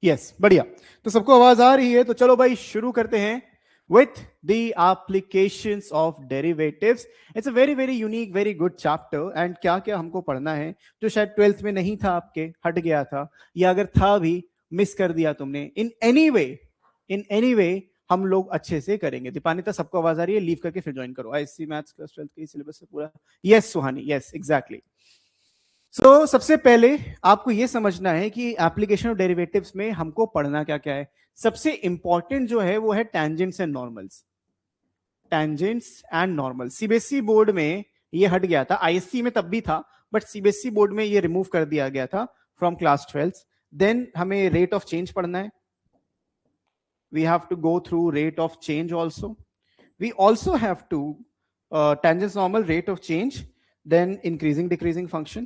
Yes, बढ़िया। तो सबको आवाज आ रही है, तो चलो भाई शुरू करते हैं with the applications of derivatives. It's a very very unique, very good chapter. And क्या क्या हमको पढ़ना है जो शायद 12th में नहीं था, आपके हट गया था, या अगर था भी मिस कर दिया तुमने, इन एनी वे हम लोग अच्छे से करेंगे। दीपानिता, सबको आवाज आ रही है? लीव करके फिर ज्वाइन करो। आईसी मैथ्स क्लास 12th के सिलेबस से पूरा। यस सुहानी, यस एग्जैक्टली। सबसे पहले आपको यह समझना है कि एप्लीकेशन ऑफ डेरिवेटिव्स में हमको पढ़ना क्या क्या है। सबसे इंपॉर्टेंट जो है वो है tangents and normals. Tangents and normal CBSE board में ये हट गया था, आईएससी में तब भी था, बट सीबीएसई बोर्ड में ये रिमूव कर दिया गया था फ्रॉम क्लास 12। देन हमें रेट ऑफ चेंज पढ़ना है। We have to go through rate of change also. We also have to tangents, normal, rate of change, then increasing decreasing function,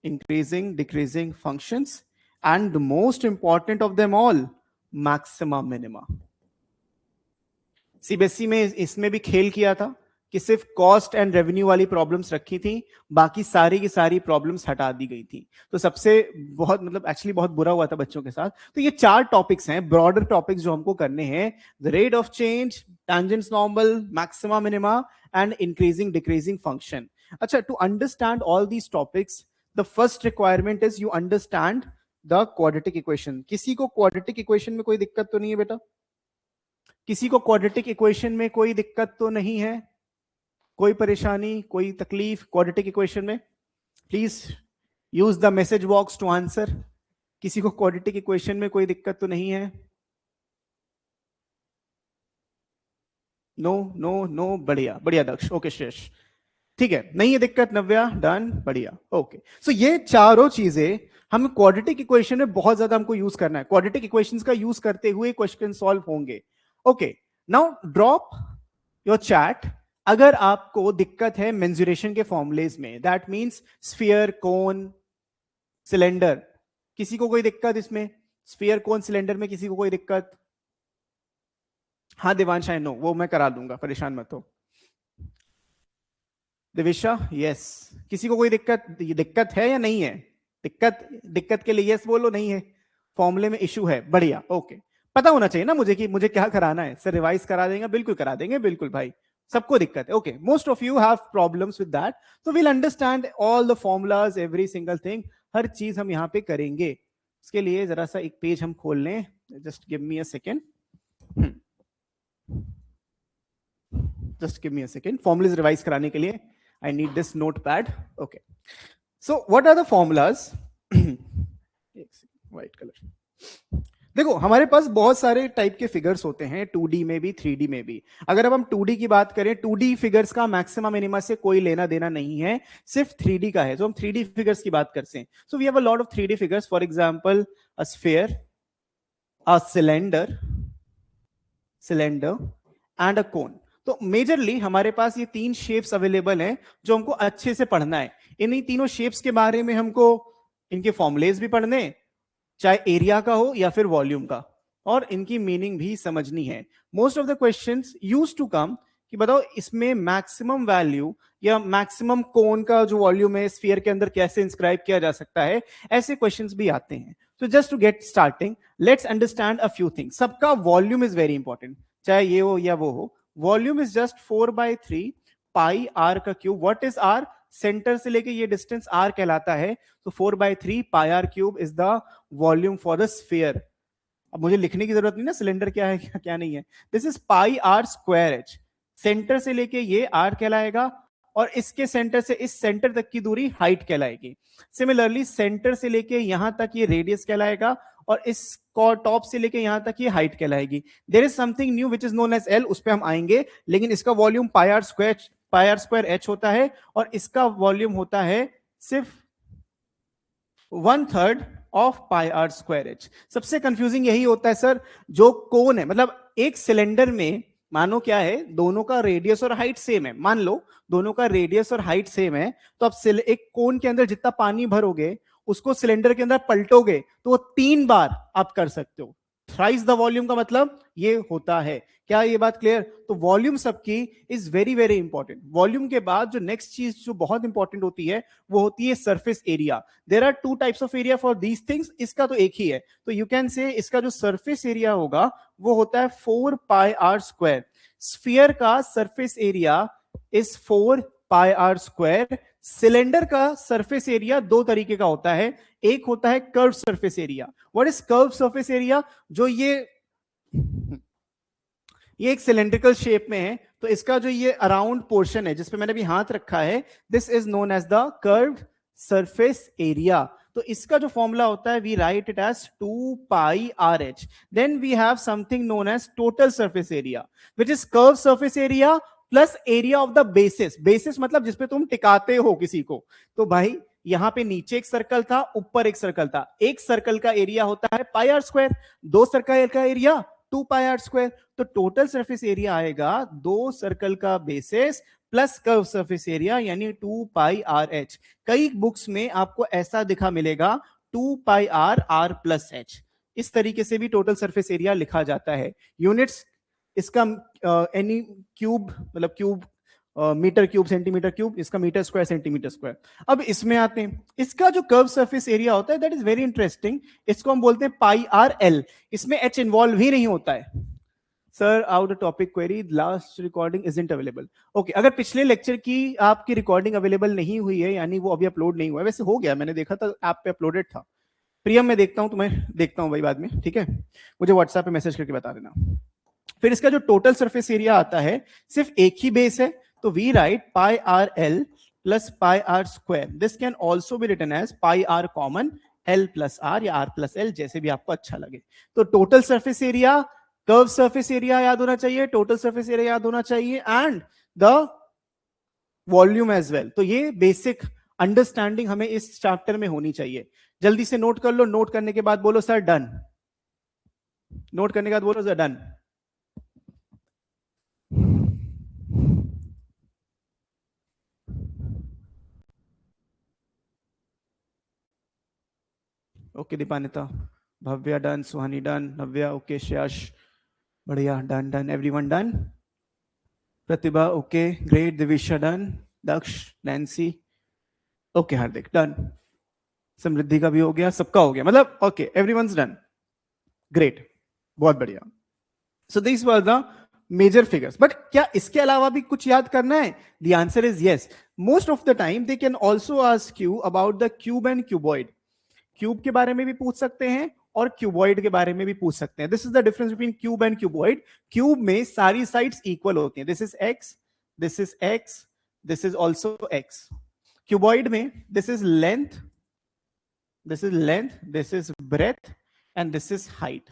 increasing decreasing functions, and the most important of them all, maxima minima. CBSE में इसमें भी खेल किया था कि सिर्फ cost and revenue वाली problems रखी थी, बाकी सारी की सारी प्रॉब्लम्स हटा दी गई थी। तो सबसे बहुत मतलब एक्चुअली बहुत बुरा हुआ था बच्चों के साथ। तो ये 4 टॉपिक्स हैं, ब्रॉडर टॉपिक्स जो हमको करने हैं: the rate of change, tangents normal, maxima minima, and increasing decreasing function. अच्छा, to understand all these topics, the first requirement is you understand the quadratic equation. किसी को क्वाड्रेटिक इक्वेशन में कोई दिक्कत तो नहीं है बेटा? किसी को क्वाड्रेटिक इक्वेशन में कोई दिक्कत तो नहीं है? कोई परेशानी, कोई तकलीफ क्वाड्रेटिक इक्वेशन में? Please use the message box to answer. किसी को क्वाड्रेटिक इक्वेशन में कोई दिक्कत तो नहीं है? नो नो नो, बढ़िया बढ़िया दक्ष, ओके शेष, ठीक है, नहीं है दिक्कत, नव्या डन, बढ़िया, ओके। सो ये चारों चीजें हम क्वाड्रेटिक इक्वेशन में बहुत ज्यादा हमको यूज करना है। क्वाड्रेटिक इक्वेशंस का यूज करते हुए क्वेश्चन सॉल्व होंगे। Okay, now drop your chat अगर आपको दिक्कत है मेंसुरेशन के फॉर्मुलेज में, that means sphere, cone, cylinder. किसी को कोई दिक्कत इसमें? स्फीयर, कोन, सिलेंडर में किसी को कोई दिक्कत? हाँ देवांश, आई नो, वो मैं करा दूंगा, परेशान मत हो। दिविशा, यस। किसी को कोई दिक्कत है या नहीं है? दिक्कत के लिए यस बोलो, नहीं है फॉर्मूले में इशू है, बढ़िया, ओके। पता होना चाहिए ना मुझे कि मुझे क्या कराना है। सर रिवाइज करा देंगे, बिल्कुल करा देंगे, बिल्कुल भाई, सबको दिक्कत है, okay. Most of you have problems with that, so we'll understand all the formulas, every single thing, हर चीज हम यहाँ पे करेंगे। इसके लिए जरा सा एक पेज हम खोल लें, just give me a second, formulas revise कराने के लिए I need this notepad. Okay. So what are the formulas? White color. देखो हमारे पास बहुत सारे टाइप के फिगर्स होते हैं, 2D में भी 3D में भी। अगर अब हम 2D की बात करें, 2D फिगर्स का मैक्सिमा मिनिमा से कोई लेना देना नहीं है, सिर्फ 3D का है। तो हम 3D फिगर्स की बात करते हैं। So we have a lot of 3D figures, for example a sphere, a cylinder and a cone. तो मेजरली हमारे पास ये 3 शेप्स अवेलेबल हैं जो हमको अच्छे से पढ़ना है। इन्हीं तीनों शेप्स के बारे में हमको इनके फॉर्मुलेज भी पढ़ने, चाहे एरिया का हो या फिर वॉल्यूम का, और इनकी मीनिंग भी समझनी है। Most of the questions used to come कि बताओ इसमें मैक्सिमम वैल्यू या मैक्सिमम कोन का जो वॉल्यूम है स्फीयर के अंदर कैसे इंस्क्राइब किया जा सकता है, ऐसे क्वेश्चंस भी आते हैं। तो just to get starting, let's understand a few things. सबका वॉल्यूम इज वेरी इंपॉर्टेंट, चाहे ये हो या वो हो। Volume is just 4/3 pi R का cube. What is R? Centre से लेके ये डिस्टेंस आर कहलाता है। तो 4/3 pi R cube is the volume for the sphere. अब मुझे लिखने की जरूरत नहीं ना सिलेंडर क्या है क्या नहीं है। This is pi are square H. Centre से लेके ये आर कहलाएगा, और इसके सेंटर से इस सेंटर तक की दूरी हाइट कहलाएगी। सिमिलरली सेंटर से लेके यहां तक ये रेडियस कहलाएगा, और इस टॉप से लेके यहां तक ये हाइट कहलाएगी। There is something new which is known as L, उस पर हम आएंगे, लेकिन इसका volume pi are square H होता है, और इसका वॉल्यूम होता है सिर्फ 1/3 of pi are square H. सबसे कंफ्यूजिंग यही होता है सर, जो कोन है, मतलब एक सिलेंडर में मानो क्या है, दोनों का रेडियस और हाइट सेम है, मान लो दोनों का रेडियस और हाइट सेम है, तो आप एक कोन के अंदर जितना पानी भरोगे उसको सिलेंडर के अंदर पलटोगे तो वो 3 बार आप कर सकते हो। थ्राइस द वॉल्यूम का मतलब ये होता है। क्या ये बात क्लियर? तो वॉल्यूम सबकी is very very important. Volume के बाद जो नेक्स्ट चीज जो बहुत इंपॉर्टेंट होती है वो होती है surface area. There are two types of area for these things, इसका तो एक ही है। तो यू कैन से इसका जो सरफेस एरिया होगा वो होता है 4 पाई आर स्क्वायर। स्फीयर का surface area is 4 pi are square. Cylinder का सरफेस एरिया दो तरीके का होता है, एक होता है curve surface area. What is curve surface area? जो ये एक सिलेंड्रिकल शेप में है, तो इसका जो ये अराउंड पोर्शन है जिसपे मैंने भी हाथ रखा है, this is known as the curved surface area. तो इसका जो फॉर्मूला होता है we write it as 2 pi R H. Then we have something known as total surface area which is curve surface area plus area of the basis. Basis मतलब जिसपे तुम टिकाते हो किसी को। तो भाई यहां पे नीचे एक सर्कल था, ऊपर एक सर्कल था, एक सर्कल का एरिया होता है पाई आर स्क्वायर, दो सर्कल का एरिया 2 पाई आर स्क्वायर। तो टोटल सरफेस एरिया आएगा दो सर्कल का basis plus curve surface area यानी 2 पाई आर एच। कई बुक्स में आपको ऐसा दिखा मिलेगा 2 pi are are plus H. इस तरीके से भी टोटल सरफेस एरिया लिखा जाता है। यूनिट्स इसका एनी क्यूब मतलब cube metre cube centimetre cube, इसका मीटर स्क्वायर सेंटीमीटर स्क्वायर। अब इसमें आते हैं, इसका जो कर्व सरफेस एरिया होता है दैट इज वेरी इंटरेस्टिंग। इसको हम बोलते हैं पाई आर एल। इसमें एच इन्वॉल्व ही नहीं होता है। Sir out topic query, last recording isn't available. Okay, अगर पिछले लेक्चर की आपकी रिकॉर्डिंग अवेलेबल नहीं हुई है यानी वो अभी अपलोड नहीं हुआ है, वैसे हो गया, मैंने देखा था ऐप पे अपलोडेड था। प्रियम मैं देखता हूं, तुम्हें देखता हूं भाई बाद में, ठीक है? मुझे व्हाट्सएप पे मैसेज करके बता देना। फिर इसका जो टोटल सरफेस एरिया आता है सिर्फ एक ही बेस है, तो we write pi R L plus pi are square. This can also be written as pi R common L plus R या आर प्लस एल, जैसे भी आपको अच्छा लगे। तो total surface area, curve surface area याद होना चाहिए, टोटल सरफेस एरिया याद होना चाहिए and the volume as well. तो ये बेसिक अंडरस्टैंडिंग हमें इस चैप्टर में होनी चाहिए। जल्दी से नोट कर लो, नोट करने के बाद बोलो सर डन। नोट करने के बाद बोलो sir done. Okay Dipanita, Bhavya done, Suhani done, Navya okay, Shyash बढ़िया, done done, everyone done. Pratibha okay, great, Divisha done, Daksh, Nancy okay, Hardik done, Samriddhi का भी हो गया, सबका हो गया, मतलब ओके एवरीवनस डन, ग्रेट, बहुत बढ़िया। So this was the major figures. But क्या इसके अलावा भी कुछ याद करना है? The answer is yes. Most of the time they can also ask you about the cube and cuboid. Cube के बारे में भी पूछ सकते हैं और क्यूबॉइड के बारे में भी पूछ सकते हैं। This is the difference between cube and cuboid. Cube में सारी साइड्स इक्वल होती हैं, this is X, this is X, this is also X. Cuboid में this is length, this is length, this is breadth and this is height.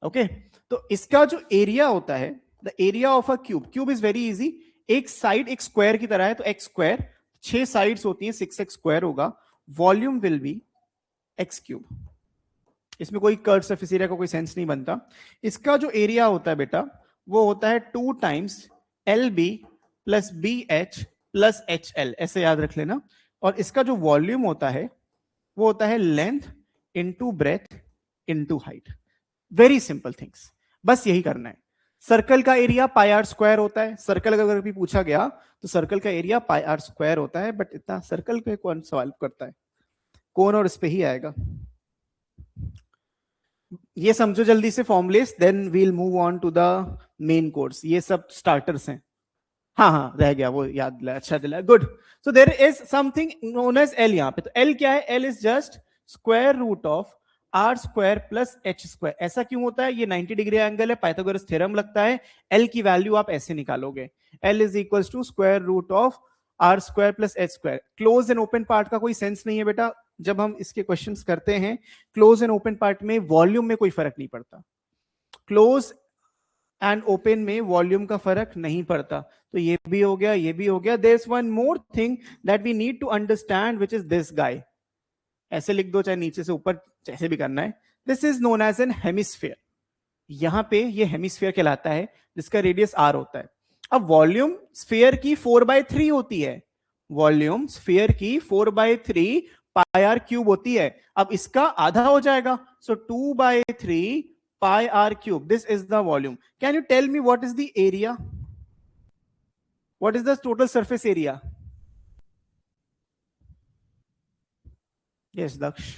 Okay, तो इसका जो area होता है, the area of a cube, cube is very easy. एक side एक square की तरह है, तो एक्स स्क्वायर, 6 साइड्स होती हैं, 6x स्क्वायर होगा। Volume will be x cube. इसमें कोई कर्व सरफेस एरिया का कोई सेंस नहीं बनता। इसका जो एरिया होता है बेटा वो होता है 2 times L B plus B H plus H L, ऐसे याद रख लेना। और इसका जो वॉल्यूम होता है वो होता है length into breath into height. Very simple things, बस यही करना है। सर्कल का एरिया पाई आर स्क्वायर होता है। सर्कल अगर भी पूछा गया तो सर्कल का एरिया पाई आर स्क्वायर होता है, बट इतना सर्कल पे कौन सवाल करता है? कौन और इस पे ही आएगा। ये समझो जल्दी से formulas, then we'll move on to the main course. ये सब स्टार्टर्स हैं। हाँ हाँ रह गया वो, याद दिलाया, अच्छा दिलाया, good. So there is something known as L यहाँ पे। तो एल क्या है? L is just square root of R square plus H square. ऐसा क्यों होता है? ये 90 डिग्री एंगल है, पाइथागोरस थ्योरम लगता है। एल की वैल्यू आप ऐसे निकालोगे, L is equal to square root of R square plus H square. Close and open part का कोई सेंस नहीं है बेटा। जब हम इसके क्वेश्चंस करते हैं क्लोज एंड ओपन पार्ट में वॉल्यूम में कोई फर्क नहीं पड़ता। क्लोज एंड ओपन में वॉल्यूम का फर्क नहीं पड़ता। तो ये भी हो गया, ये भी हो गया। There is one more thing that we need to understand which is this guy. ऐसे लिख दो, चाहे नीचे से ऊपर, जैसे भी करना है। This is known as an hemisphere. यहां पे ये हेमिस्फीयर कहलाता है, जिसका रेडियस आर होता है। अब वॉल्यूम स्फीयर की 4/3 होती है। वॉल्यूम स्फीयर की 4/3 पाई आर क्यूब होती है। अब इसका आधा हो जाएगा, सो 2/3 pi r cube. This is the volume. Can you tell me what is the area? What is the total surface area? Yes, Daksh.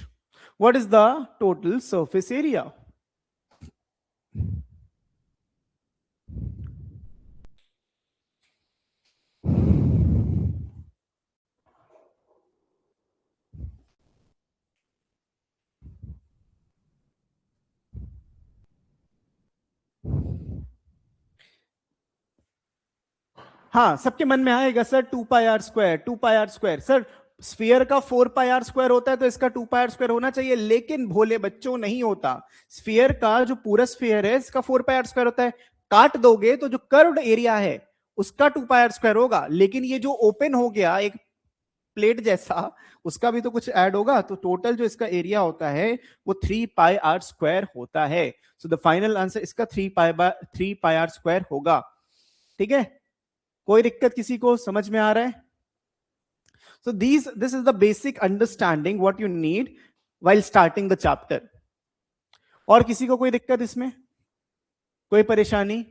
What is the total surface area? हाँ, सबके मन में आएगा sir 2 pi are square, 2 pi are square. Sir sphere का 4 pi are square होता है तो इसका 2 पाई आर स्क्वायर होना चाहिए, लेकिन भोले बच्चों नहीं होता। स्फीयर का जो पूरा स्फीयर है इसका 4 पाई आर स्क्वायर होता है। काट दोगे तो जो कर्व्ड एरिया है उसका 2 पाई आर स्क्वायर होगा, लेकिन ये जो ओपन हो गया एक प्लेट जैसा, उसका भी तो कुछ ऐड होगा, तो टोटल जो इसका एरिया होता है वो 3 पाई आर स्क्वायर होता है। सो द फाइनल आंसर इसका 3 पाई आर स्क्वायर होगा। ठीक है, कोई दिक्कत किसी को समझ में आ रहा है? So this is the basic understanding what you need while starting the chapter. और किसी को कोई दिक्कत इसमें, कोई परेशानी,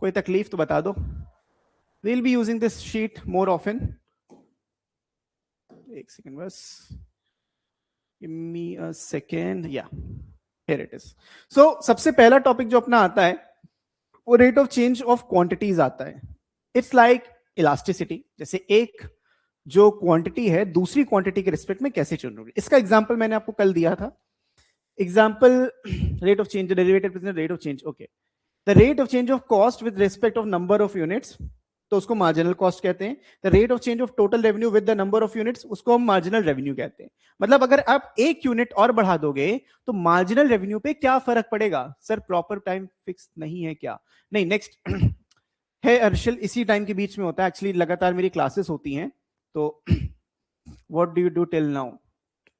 कोई तकलीफ तो बता दो। We'll be using this sheet more often. एक सेकंड बस, give me a second. Yeah, here it is. So सबसे पहला टॉपिक जो अपना आता है वो rate of change of quantities आता है। इट्स लाइक इलास्टिसिटी, जैसे एक जो क्वांटिटी है दूसरी क्वांटिटी के रिस्पेक्ट में कैसे चेंज होगी। इसका एग्जांपल मैंने आपको कल दिया था। Example, rate of change, derivative rate of change. Okay, the rate of change of cost with respect of number of units, तो उसको मार्जिनल कॉस्ट कहते हैं। The rate of change of total revenue with the number of units, उसको हम marginal revenue कहते हैं। मतलब अगर आप एक यूनिट और बढ़ा दोगे तो मार्जिनल रेवेन्यू पे क्या फर्क पड़ेगा? सर प्रॉपर टाइम फिक्स नहीं है क्या? नहीं, नेक्स्ट है अर्शल, इसी टाइम के बीच में होता है। एक्चुअली लगातार मेरी क्लासेस होती हैं, तो what do you do till now?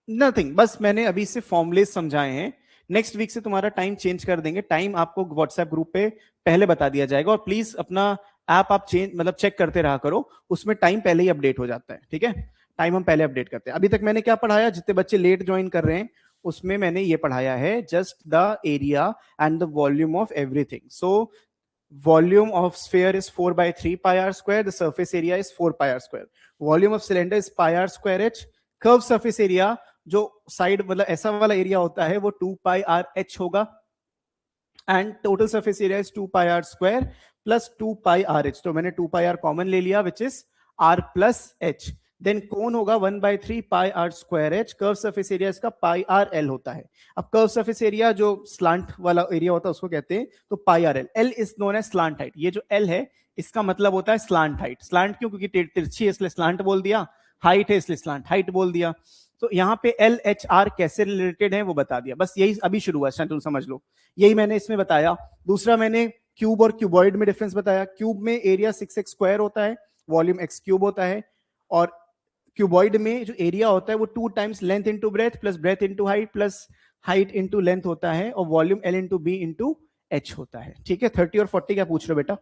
Nothing, बस मैंने अभी से फॉर्मुलेज समझाए हैं। नेक्स्ट वीक से तुम्हारा टाइम चेंज कर देंगे। टाइम आपको व्हाट्सएप ग्रुप पे पहले बता दिया जाएगा, और प्लीज अपना ऐप आप चेंज मतलब चेक करते रहा करो, उसमें टाइम पहले ही अपडेट हो जाता है। ठीक है, टाइम हम पहले अपडेट करते हैं। अभी तक मैंने क्या पढ़ाया, जितने बच्चे लेट ज्वाइन कर रहे हैं उसमें मैंने ये पढ़ाया है, just the area and the volume of everything. So volume of sphere is 4 by 3 pi r square, the surface area is 4 pi r square, volume of cylinder is pi r square h, curve surface area जो side मतलब ऐसा वाला area होता है वो 2 pi r h होगा, and total surface area is 2 pi r square plus 2 pi r h, तो मैंने 2 pi r कॉमन ले लिया which is r plus h। Then cone होगा 1 by 3 pi r square h, curve surface area इसका pi r l होता है। अब curve surface area जो स्लांट वाला एरिया होता है उसको कहते हैं तो pi r l, l is known as slant height. ये जो l है इसका मतलब होता है स्लांट हाइट। स्लांट क्यों? क्योंकि तिरछी है इसलिए स्लांट बोल दिया, हाइट है इसलिए स्लांट हाइट बोल दिया। तो यहाँ पे एल एच आर कैसे रिलेटेड है वो बता दिया, बस यही अभी शुरू हुआ, तुम समझ लो, यही मैंने इसमें बताया। दूसरा मैंने क्यूब और क्यूबॉइड में डिफरेंस बताया। क्यूब में एरिया 6x स्क्वायर होता है, वॉल्यूम x क्यूब होता है, और क्यूबॉइड में जो एरिया होता है वो 2 times length into breadth plus breadth into height plus height into length होता है, और volume l into b into h होता है। ठीक है, 30 और 40 क्या पूछ रहे हो बेटा?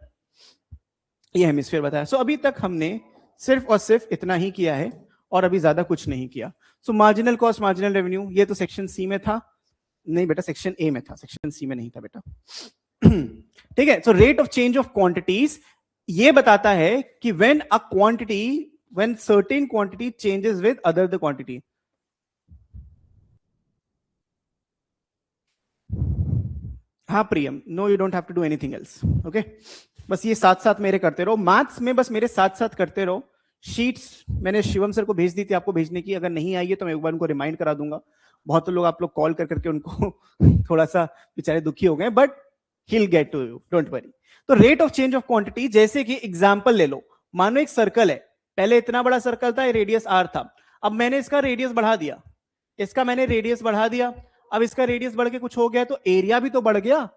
ये हेमिस्फीयर बताया। सो अभी तक हमने सिर्फ और सिर्फ इतना ही किया है और अभी ज्यादा कुछ नहीं किया। सो मार्जिनल कॉस्ट, मार्जिनल रेवेन्यू, ये तो सेक्शन सी में था। नहीं बेटा, सेक्शन ए में था, सेक्शन सी में नहीं था बेटा। ठीक है, so rate of change of quantities ये बताता है कि when a quantity, when certain quantity changes with other the quantity. हाँ Priyam, no you don't have to do anything else. Okay, बस ये साथ साथ मेरे करते रहो, मैथ्स में बस मेरे साथ साथ करते रहो। शीट्स मैंने शिवम सर को भेज दी थी आपको भेजने की, अगर नहीं आई है तो मैं एक बार उनको रिमाइंड करा दूंगा। बहुत लोग आप लोग कॉल कर करके उनको थोड़ा सा बेचारे दुखी हो गए, but he'll get to you, don't worry। तो rate of change of quantity, जैसे कि एग्जांपल ले लो, मानो एक सर्कल है, पहले इतना बड़ा सर्कल था, रेडियस r था, अब मैंने इसका रेडियस बढ़ा दिया, इसका मैंने रेडियस बढ़ा दिया, अब इसका रेडियस बढ़ के कुछ हो गया तो एरिया भी तो बढ़ गया,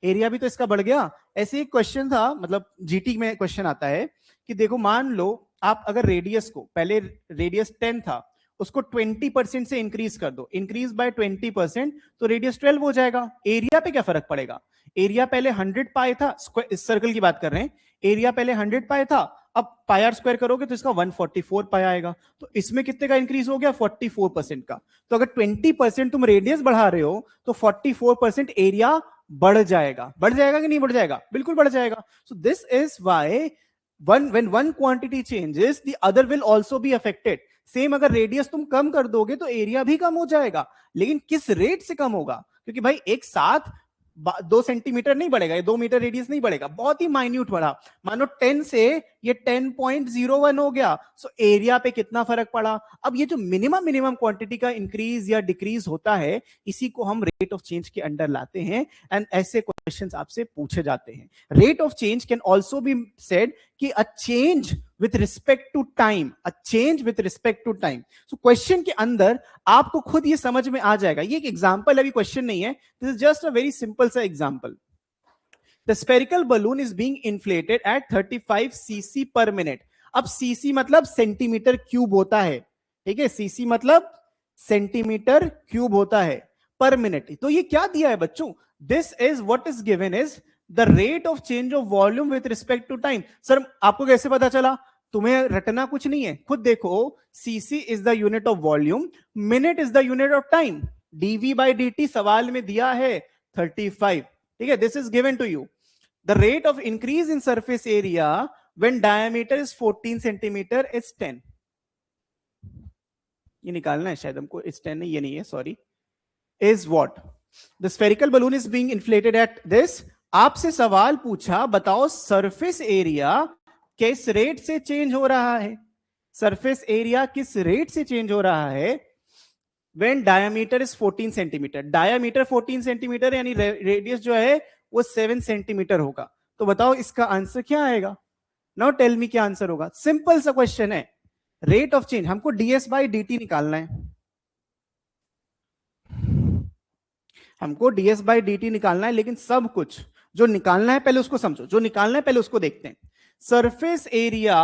एरिया भी तो इसका बढ़ गया। ऐसे एक क्वेश्चन था, मतलब जीटी में क्वेश्चन आता है कि देखो मान लो आप अगर रेडियस को, पहले रेडियस 10 था, उसको 20% से इंक्रीज कर दो, इंक्रीज बाय 20%, तो रेडियस 12 हो जाएगा। एरिया पे क्या फर्क पड़ेगा? एरिया पहले 100 पाई था, इस सर्कल की बात कर रहे हैं, एरिया पहले 100 पाई था, अब पाई आर स्क्वायर करोगे तो इसका 144 पाई आएगा, तो इसमें कितने का इंक्रीज हो गया? 44% का। तो अगर 20% तुम रेडियस बढ़ा रहे हो तो 44% एरिया बढ़ जाएगा। बढ़ जाएगा कि नहीं बढ़ जाएगा? बिल्कुल बढ़ जाएगा। So this is why when one quantity changes the other will also be affected। Same अगर रेडियस तुम कम कर दोगे तो एरिया भी कम हो जाएगा, लेकिन किस रेट से कम होगा? क्योंकि भाई एक साथ 2 सेंटीमीटर नहीं बढ़ेगा, ये 2 मीटर रेडियस नहीं बढ़ेगा, बहुत ही माइन्यूट बढ़ा। मानो 10 से ये 10.01 हो गया, सो एरिया पे कितना फर्क पड़ा? अब ये जो मिनिमम क्वांटिटी का इंक्रीज या डिक्रीज होता है, इसी को हम रेट ऑफ चेंज के अंडर लाते हैं, एंड ऐसे क्वेश्चंस आपसे पूछे जाते हैं। Rate of change can also be said कि a change with respect to time, a change with respect to time. So question के अंदर आपको खुद ये समझ में आ जाएगा। ये एक एग्जांपल अभी क्वेश्चन नहीं है, this is just a very simple सा example. The spherical balloon is being inflated at 35 CC per minute. अब सीसी मतलब सेंटीमीटर क्यूब होता है, ठीक है? सीसी मतलब सेंटीमीटर क्यूब होता है पर मिनट। तो ये क्या दिया है बच्चों? This is what is given is the rate of change of volume with respect to time. Sir आपको कैसे पता चला? तुम्हें रटना कुछ नहीं है, खुद देखो। Cc is the unit of volume, minute is the unit of time. Dv by d सवाल में दिया है 35, ठीक है? This is given to you. The rate of increase in surface area when diameter is 14 centimeter is 10। ये निकालना है शायद हमको, इस 10 नहीं, ये नहीं है, sorry. Is what? The spherical balloon is being inflated at this। आपसे सवाल पूछा, बताओ सरफेस एरिया किस रेट से चेंज हो रहा है? सरफेस एरिया किस रेट से चेंज हो रहा है? When diameter is 14 centimetre. Diameter 14 centimetre यानी रेडियस जो है वो 7 सेंटीमीटर होगा। तो बताओ इसका आंसर क्या आएगा? नाउ टेल मी क्या आंसर होगा। सिंपल सा क्वेश्चन है। रेट ऑफ चेंज हमको ds बाई dt निकालना है, हमको ds बाई dt निकालना है, लेकिन सब कुछ जो निकालना है पहले उसको समझो, जो निकालना है पहले उसको देखते हैं। Surface area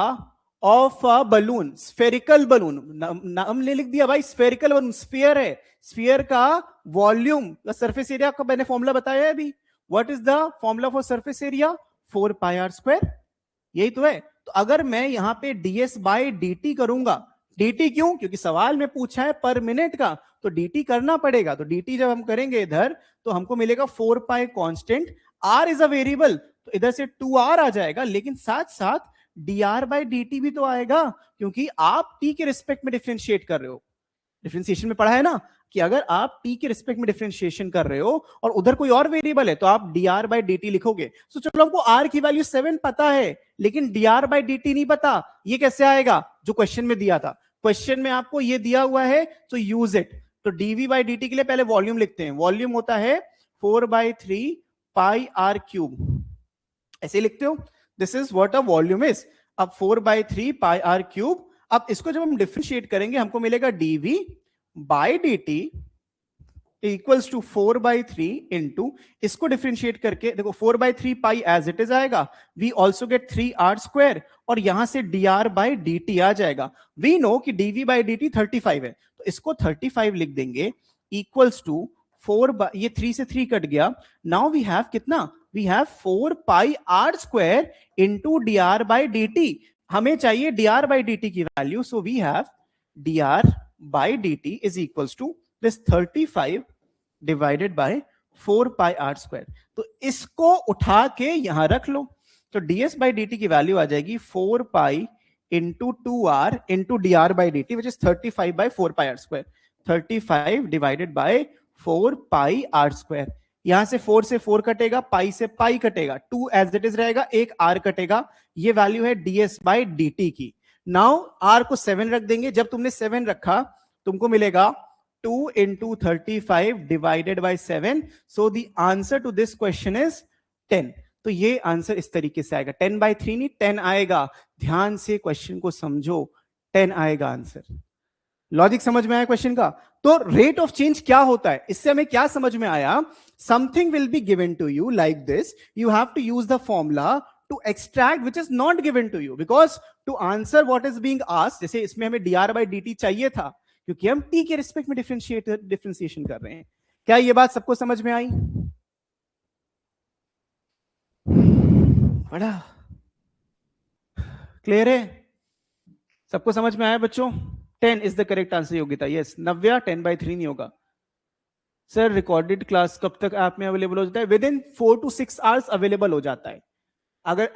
of a balloon, spherical balloon, नाम ने लिख दिया भाई, स्फेरिकल बलून, स्फीयर है, स्फीयर का वॉल्यूम, सरफेस एरिया का मैंने फॉर्मूला बताया है अभी। What is the formula for surface area? 4 pi are square, यही तो है। तो अगर मैं यहां पे ds बाई dt करूंगा, dt क्यों? क्योंकि सवाल में पूछा है पर मिनट का, तो dt करना पड़ेगा। तो dt जब हम करेंगे इधर तो हमको मिलेगा 4 पाई constant, r is a variable तो इधर से 2r आ जाएगा, लेकिन साथ साथ dr बाई dt भी तो आएगा, क्योंकि आप t के रिस्पेक्ट में डिफरेंशिएट कर रहे हो। डिफरेंशिएशन में पढ़ा है ना कि अगर आप t के रिस्पेक्ट में डिफरेंशिएशन कर रहे हो और उधर कोई और वेरिएबल है तो आप dr बाई dt लिखोगे। तो चलो हमको r की वैल्यू 7 पता है, लेकिन dr बाई dt नहीं पता। ये कैसे आएगा? जो क्वेश्चन में दिया था, क्वेश्चन में आपको ये दिया हुआ है तो यूज इट। तो dv बाई dt के लिए पहले वॉल्यूम लिखते हैं। वॉल्यूम होता है 4/3 पाई आर क्यूब, ऐसे लिखते हो। This is what a volume is. अब 4/3 पाई आर क्यूब, अब इसको जब हम डिफरेंशिएट करेंगे हमको मिलेगा dv by dt equals to 4/3 into, इसको डिफरेंशिएट करके देखो 4/3 पाई एज इट इज आएगा, we also get 3r square, और यहां से dr बाई dt आ जाएगा। वी नो कि dv बाई dt 35 है, तो इसको 35 लिख देंगे इक्वल्स टू 4, ये 3 से 3 कट गया। नाउ वी हैव कितना? We have 4 pi r square into dr by dt। हमें चाहिए dr बाई dt की value, so we have dr by dt is equals to this 35 divided by 4 pi are square. तो इसको उठा के यहां रख लो, तो ds बाई dt की वैल्यू आ जाएगी 4 pi into 2r into dr by dt which is 35 by 4 pi are square. 35 divided by 4 pi are square. यहां से 4 से 4 कटेगा, पाई से पाई कटेगा, 2 एज इट इज रहेगा, एक r कटेगा। ये वैल्यू है ds बाई dt की। नाउ r को 7 रख देंगे, जब तुमने 7 रखा तुमको मिलेगा 2 into 35 divided by 7, so the answer to this question is 10। तो ये आंसर इस तरीके से आएगा, 10/3 नहीं 10 आएगा। ध्यान से क्वेश्चन को समझो, 10 आएगा आंसर। लॉजिक समझ में आया क्वेश्चन का? तो रेट ऑफ चेंज क्या होता है, इससे हमें क्या समझ में आया? Something will be given to you like this, you have to use the formula to extract which is not given to you, because to answer what is being asked, जैसे इसमें हमें dr बाई dt चाहिए था क्योंकि हम t के respect में differentiation कर रहे हैं। क्या ये बात सबको समझ में आई? बड़ा क्लियर है? सबको समझ में आया बच्चों? 10 is the correct answer Yogita. Yes Navya, 10/3 नहीं होगा। सर रिकॉर्डेड क्लास कब तक ऐप में अवेलेबल हो जाता है? With in 4 to 6 hours available हो जाता है। अगर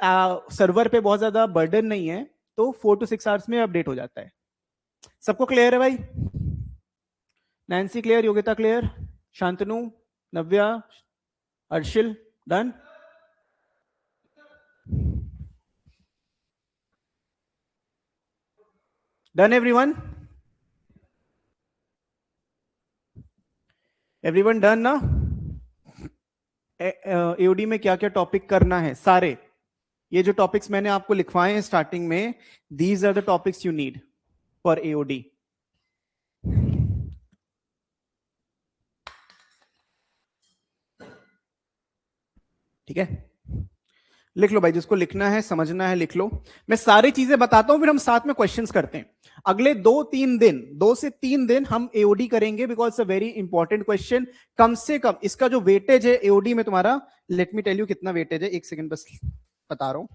सर्वर पे बहुत ज्यादा बर्डन नहीं है तो 4 to 6 आवर्स में अपडेट हो जाता है। सबको क्लियर है भाई? Nancy clear, Yogita clear, Shantanu, Navya, Arshil, done? Done everyone? Everyone done ना? एओडी में क्या क्या टॉपिक करना है सारे, ये जो टॉपिक्स मैंने आपको लिखवाए हैं स्टार्टिंग में, these are the topics you need for AOD. ठीक है, लिख लो भाई, जिसको लिखना है समझना है लिख लो। मैं सारी चीजें बताता हूं, फिर हम साथ में क्वेश्चंस करते हैं। अगले 2-3 दिन, 2 से 3 दिन हम एओडी करेंगे, because it's a very important question. कम से कम इसका जो वेटेज है एओडी में तुम्हारा, लेट मी टेल यू कितना वेटेज है, एक सेकंड बस बता रहा हूं।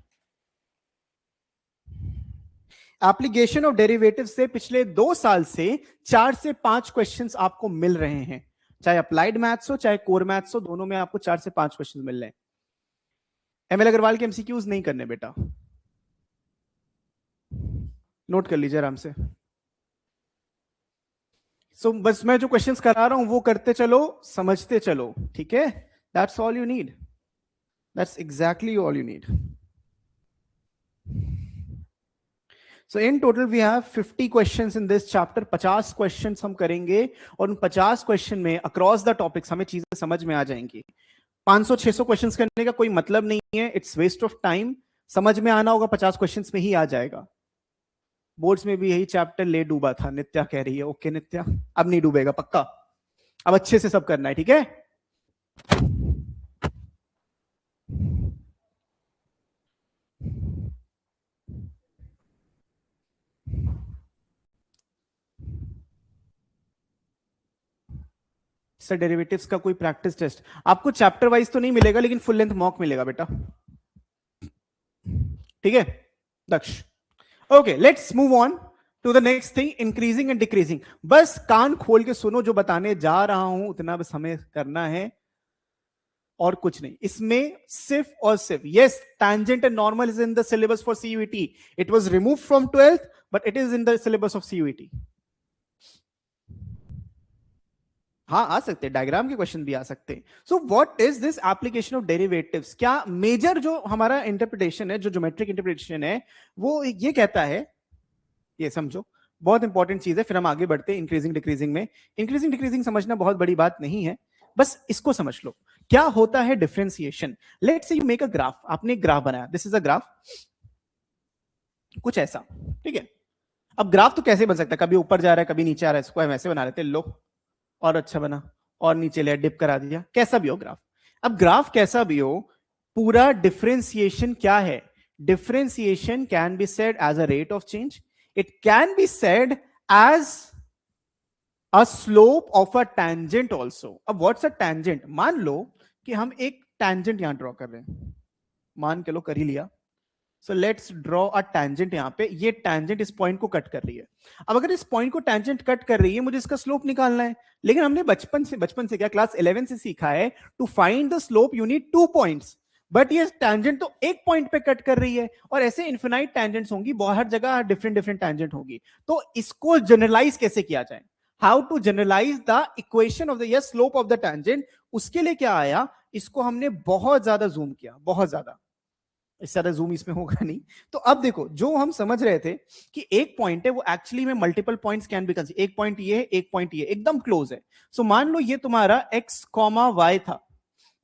एप्लीकेशन ऑफ डेरिवेटिव से पिछले 2 साल से 4 से 5 क्वेश्चंस आपको मिल रहे हैं, चाहे अप्लाइड मैथ्स हो चाहे कोर मैथ्स हो, दोनों में आपको 4 से 5 क्वेश्चन मिल रहे हैं। एमएल अग्रवाल के एमसीक्यूज नहीं करने बेटा, नोट कर लीजिए आराम से। सो बस मैं जो क्वेश्चंस करा रहा हूं वो करते चलो, समझते चलो, ठीक है? That's all you need, that's exactly all you need. So in total we have 50 questions in this chapter, 50 questions हम करेंगे, और उन 50 क्वेश्चन में अक्रॉस द टॉपिक्स हमें चीजें समझ में आ जाएंगी। 500-600 क्वेश्चंस करने का कोई मतलब नहीं है, इट्स वेस्ट ऑफ टाइम। समझ में आना होगा, 50 क्वेश्चंस में ही आ जाएगा। बोर्ड्स में भी यही चैप्टर ले डूबा था, नित्या कह रही है। ओके नित्या, अब नहीं डूबेगा पक्का, अब अच्छे से सब करना है, ठीक है? सर डेरिवेटिव्स का कोई प्रैक्टिस टेस्ट आपको चैप्टर वाइज तो नहीं मिलेगा, लेकिन फुल लेंथ मॉक मिलेगा बेटा, ठीक है Daksh? Okay let's move on to the next thing, increasing and decreasing. बस कान खोल के सुनो, जो बताने जा रहा हूं उतना बस हमें करना है और कुछ नहीं। इसमें सिर्फ और सिर्फ, yes tangent and normal is in the syllabus for CUET, it was remove from 12th but it is in the syllabus of CUET. हाँ आ सकते हैं, डायग्राम के क्वेश्चन भी आ सकते हैं। So what is this application of derivatives? क्या major जो हमारा इंटरप्रिटेशन है, जो ज्योमेट्रिक इंटरप्रिटेशन है, वो ये कहता है, ये समझो बहुत इंपॉर्टेंट चीज है, फिर हम आगे बढ़ते हैं इंक्रीजिंग डिक्रीजिंग में। इंक्रीजिंग डिक्रीजिंग समझना बहुत बड़ी बात नहीं है, बस इसको समझ लो क्या होता है differentiation. Let's say you make a graph, आपने एक ग्राफ बनाया, दिस इज अ ग्राफ, कुछ ऐसा, ठीक है? अब ग्राफ तो कैसे बन सकता है, कभी ऊपर जा रहा है कभी नीचे आ रहा है, इसको हम ऐसे बना लेते हैं, लो और अच्छा बना, और नीचे ले डिप करा दिया, कैसा भी हो ग्राफ। अब ग्राफ कैसा भी हो, पूरा डिफरेंशिएशन क्या है? Differentiation can be said as a rate of change, it can be said as a slope of a tangent also. अब व्हाट्स अ टेंजेंट? मान लो कि हम एक टेंजेंट यहां ड्रॉ कर रहे हैं, मान के लो कर ही लिया। So let's draw a tangent, यहां पे ये टेंजेंट इस पॉइंट को कट कर रही है। अब अगर इस पॉइंट को टेंजेंट कट कर रही है, मुझे इसका स्लोप निकालना है, लेकिन हमने बचपन से क्या, क्लास 11 से सीखा है, to find the slope you need 2 points. But ये टेंजेंट तो एक पॉइंट पे कट कर रही है, और ऐसे इन्फिनाइट टेंजेंट्स होंगी, बहुत हर जगह डिफरेंट डिफरेंट टेंजेंट होगी। तो इसको जनरलाइज कैसे किया जाए? How to generalise the equation of the slope of the tangent? उसके लिए क्या आया, इसको हमने बहुत ज्यादा जूम किया, बहुत ज्यादा, इससे ज्यादा जूम इसमें होगा नहीं। तो अब देखो, जो हम समझ रहे थे कि एक पॉइंट है, वो एक्चुअली में multiple points can be consider. एक पॉइंट ये है, एक पॉइंट ये, एकदम क्लोज है। सो मान लो ये तुम्हारा x, y था,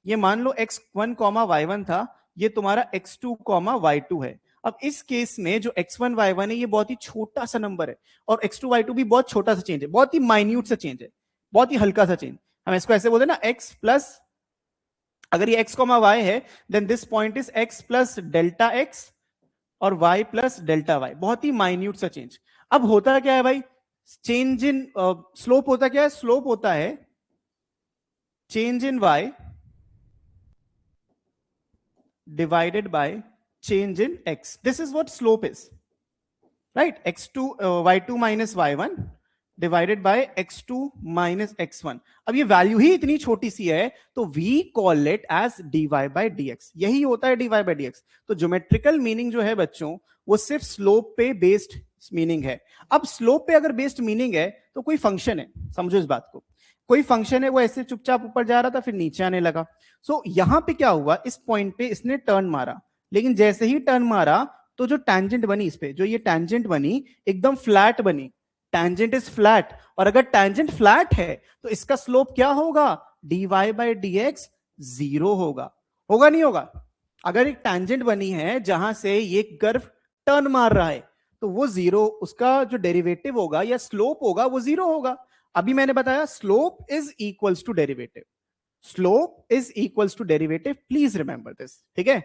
ये मान लो x1, y1 था, ये तुम्हारा x2, y2 है। अब इस केस में जो x1, y1 है, ये बहुत ही छोटा सा नंबर है, और x2, y2 भी बहुत छोटा सा चेंज है, बहुत ही माइन्यूट सा चेंज है, बहुत ही हल्का सा चेंज। हम इसको ऐसे बोलते हैं ना, x प्लस, अगर ये x, y है, then this point is x plus delta x और y प्लस डेल्टा y, बहुत ही माइन्यूट सा चेंज। अब होता क्या है भाई, चेंज इन स्लोप होता क्या है? स्लोप होता है change in y divided by change in x, this is what slope is. Right, x2 y2 minus y1 divided by x2 minus x1। अब ये वैल्यू ही इतनी छोटी सी है तो we call it as dy by dx, यही होता है dy बाय dx। तो ज्योमेट्रिकल मीनिंग जो है बच्चों वो सिर्फ स्लोप पे बेस्ड मीनिंग है। अब स्लोप पे अगर बेस्ड मीनिंग है तो कोई फंक्शन है, समझो इस बात को, कोई फंक्शन है वो ऐसे चुपचाप ऊपर जा रहा था फिर नीचे आने लगा। सो यहां पे क्या हुआ, इस पॉइंट पे इसने टर्न मारा, लेकिन जैसे ही टर्न मारा तो जो टैंजेंट बनी इस पे, जो ये टैंजेंट बनी एकदम फ्लैट बनी, टैंजेंट इज फ्लैट। और अगर टैंजेंट फ्लैट है तो इसका स्लोप क्या होगा, dy बाय dx जीरो होगा। होगा नहीं होगा? अगर एक टैंजेंट बनी है जहां से ये कर्व टर्न मार रहा है तो वो जीरो, उसका जो डेरिवेटिव होगा या स्लोप होगा वो जीरो होगा। अभी मैंने बताया slope is equals to derivative, slope is equals to derivative, please remember this, ठीक है?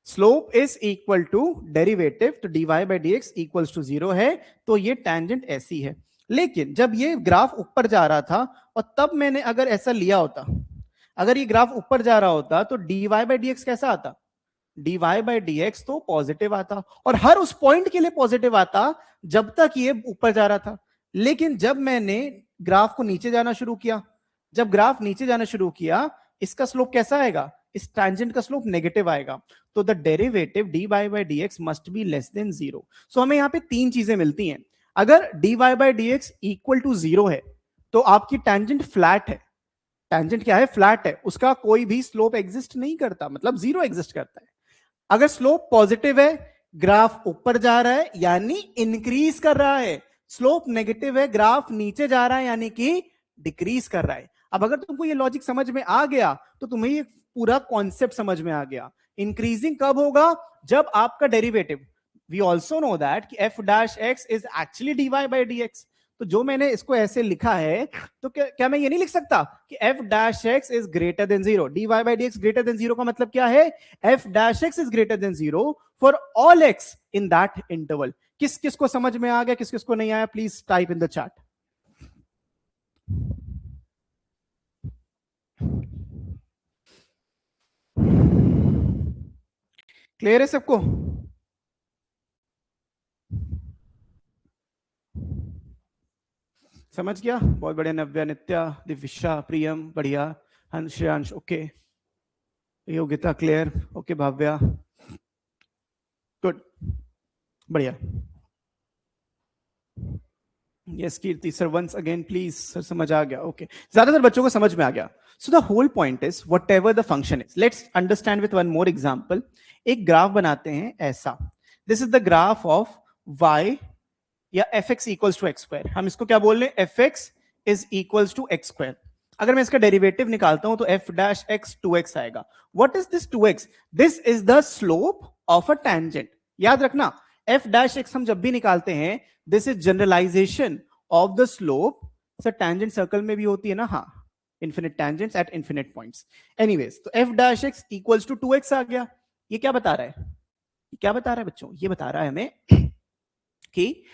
Slope is equal to derivative, तो dy by D x equals to zero है, तो ये टैंजेंट ऐसी है। लेकिन जब ये ग्राफ ऊपर जा रहा था और तब मैंने अगर ऐसा लिया होता, अगर ये ग्राफ ऊपर जा रहा होता तो dy बाई डी एक्स कैसा आता, dy बाई डी एक्स तो पॉजिटिव आता, और हर उस पॉइंट के लिए पॉजिटिव आता जब तक ये ऊपर जा रहा था। लेकिन जब मैंने ग्राफ को नीचे जाना शुरू किया, जब ग्राफ नीचे जाना शुरू किया, इसका स्लोप कैसा आएगा, इस टैंजेंट का स्लोप नेगेटिव आएगा। तो the derivative dy by D X must be less than zero. So हमें यहां पे तीन चीजें मिलती हैं। अगर dy by D X equal to zero है तो आपकी टैंजेंट फ्लैट है, टैंजेंट क्या है, फ्लैट है, उसका कोई भी स्लोप एग्जिस्ट नहीं करता, मतलब जीरो एग्जिस्ट करता है। अगर स्लोप पॉजिटिव है, ग्राफ ऊपर जा रहा है यानी इंक्रीज कर रहा है, स्लोप नेगेटिव है, ग्राफ नीचे जा रहा है यानी कि डिक्रीज कर रहा है। अब अगर तुमको ये लॉजिक समझ में आ गया तो तुम्हें ये पूरा कॉन्सेप्ट समझ में आ गया। इंक्रीजिंग कब होगा, जब आपका derivative, we also know that कि F dash x is actually D Y by D X. तो जो मैंने इसको ऐसे लिखा है तो क्या मैं ये नहीं लिख सकता कि F dash x is greater than zero, d Y by D x greater than zero का मतलब क्या है, f dash x is greater than zero for all x in that interval. किस किस को समझ में आ गया, किस किस को नहीं आया, please type in the chat. Clear है सबको? समझ गया? बहुत बढ़िया। नव्या, नित्या, दिविशा, प्रियम, बढ़िया। Hanshyansh okay, Yogita clear, okay. Bhavya good, बढ़िया। Yes Kirti, sir once again please. Sir समझ आ गया, ओके। ज्यादातर बच्चों को समझ में आ गया। So the whole point is whatever the function is, let's understand with one more example. एक ग्राफ बनाते हैं ऐसा, this is the graph of y या f x equals to x square. हम इसको क्या बोल रहे हैं, f x is equals to x square. अगर मैं इसका डेरिवेटिव निकालता हूं तो एफ डैश एक्स 2x आएगा। What is this 2x, this is the slope of a tangent. याद रखना एफ डैश एक्स हम जब भी निकालते हैं, this is generalisation of the slope. Sir tangent circle में भी होती है ना, हाँ, infinite tangents at infinite points. Anyways, तो F dash X equals to 2x आ गया। ये क्या बता रहा है, क्या बता रहा है बच्चों, ये बता रहा है हमें कि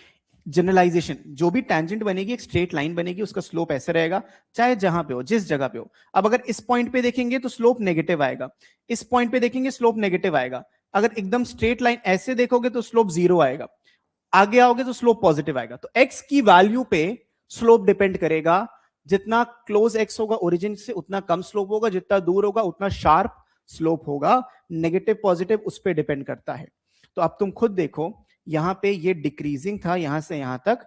जनरलाइजेशन, जो भी टैंजेंट बनेगी एक स्ट्रेट लाइन बनेगी, उसका स्लोप ऐसे रहेगा चाहे जहां पे हो, जिस जगह पे हो। अब अगर इस पॉइंट पे देखेंगे तो स्लोप नेगेटिव आएगा, इस पॉइंट पे देखेंगे स्लोप नेगेटिव आएगा। अगर एकदम स्ट्रेट लाइन ऐसे देखोगे तो स्लोप जीरो आएगा, आगे आओगे तो स्लोप पॉजिटिव आएगा। तो एक्स की वैल्यू पे स्लोप डिपेंड करेगा, जितना क्लोज एक्स होगा ओरिजिन से उतना कम स्लोप होगा, जितना दूर होगा उतना शार्प स्लोप होगा। नेगेटिव पॉजिटिव उस पर डिपेंड करता है। तो अब तुम खुद देखो, यहां पे ये डिक्रीजिंग था यहां से यहां तक,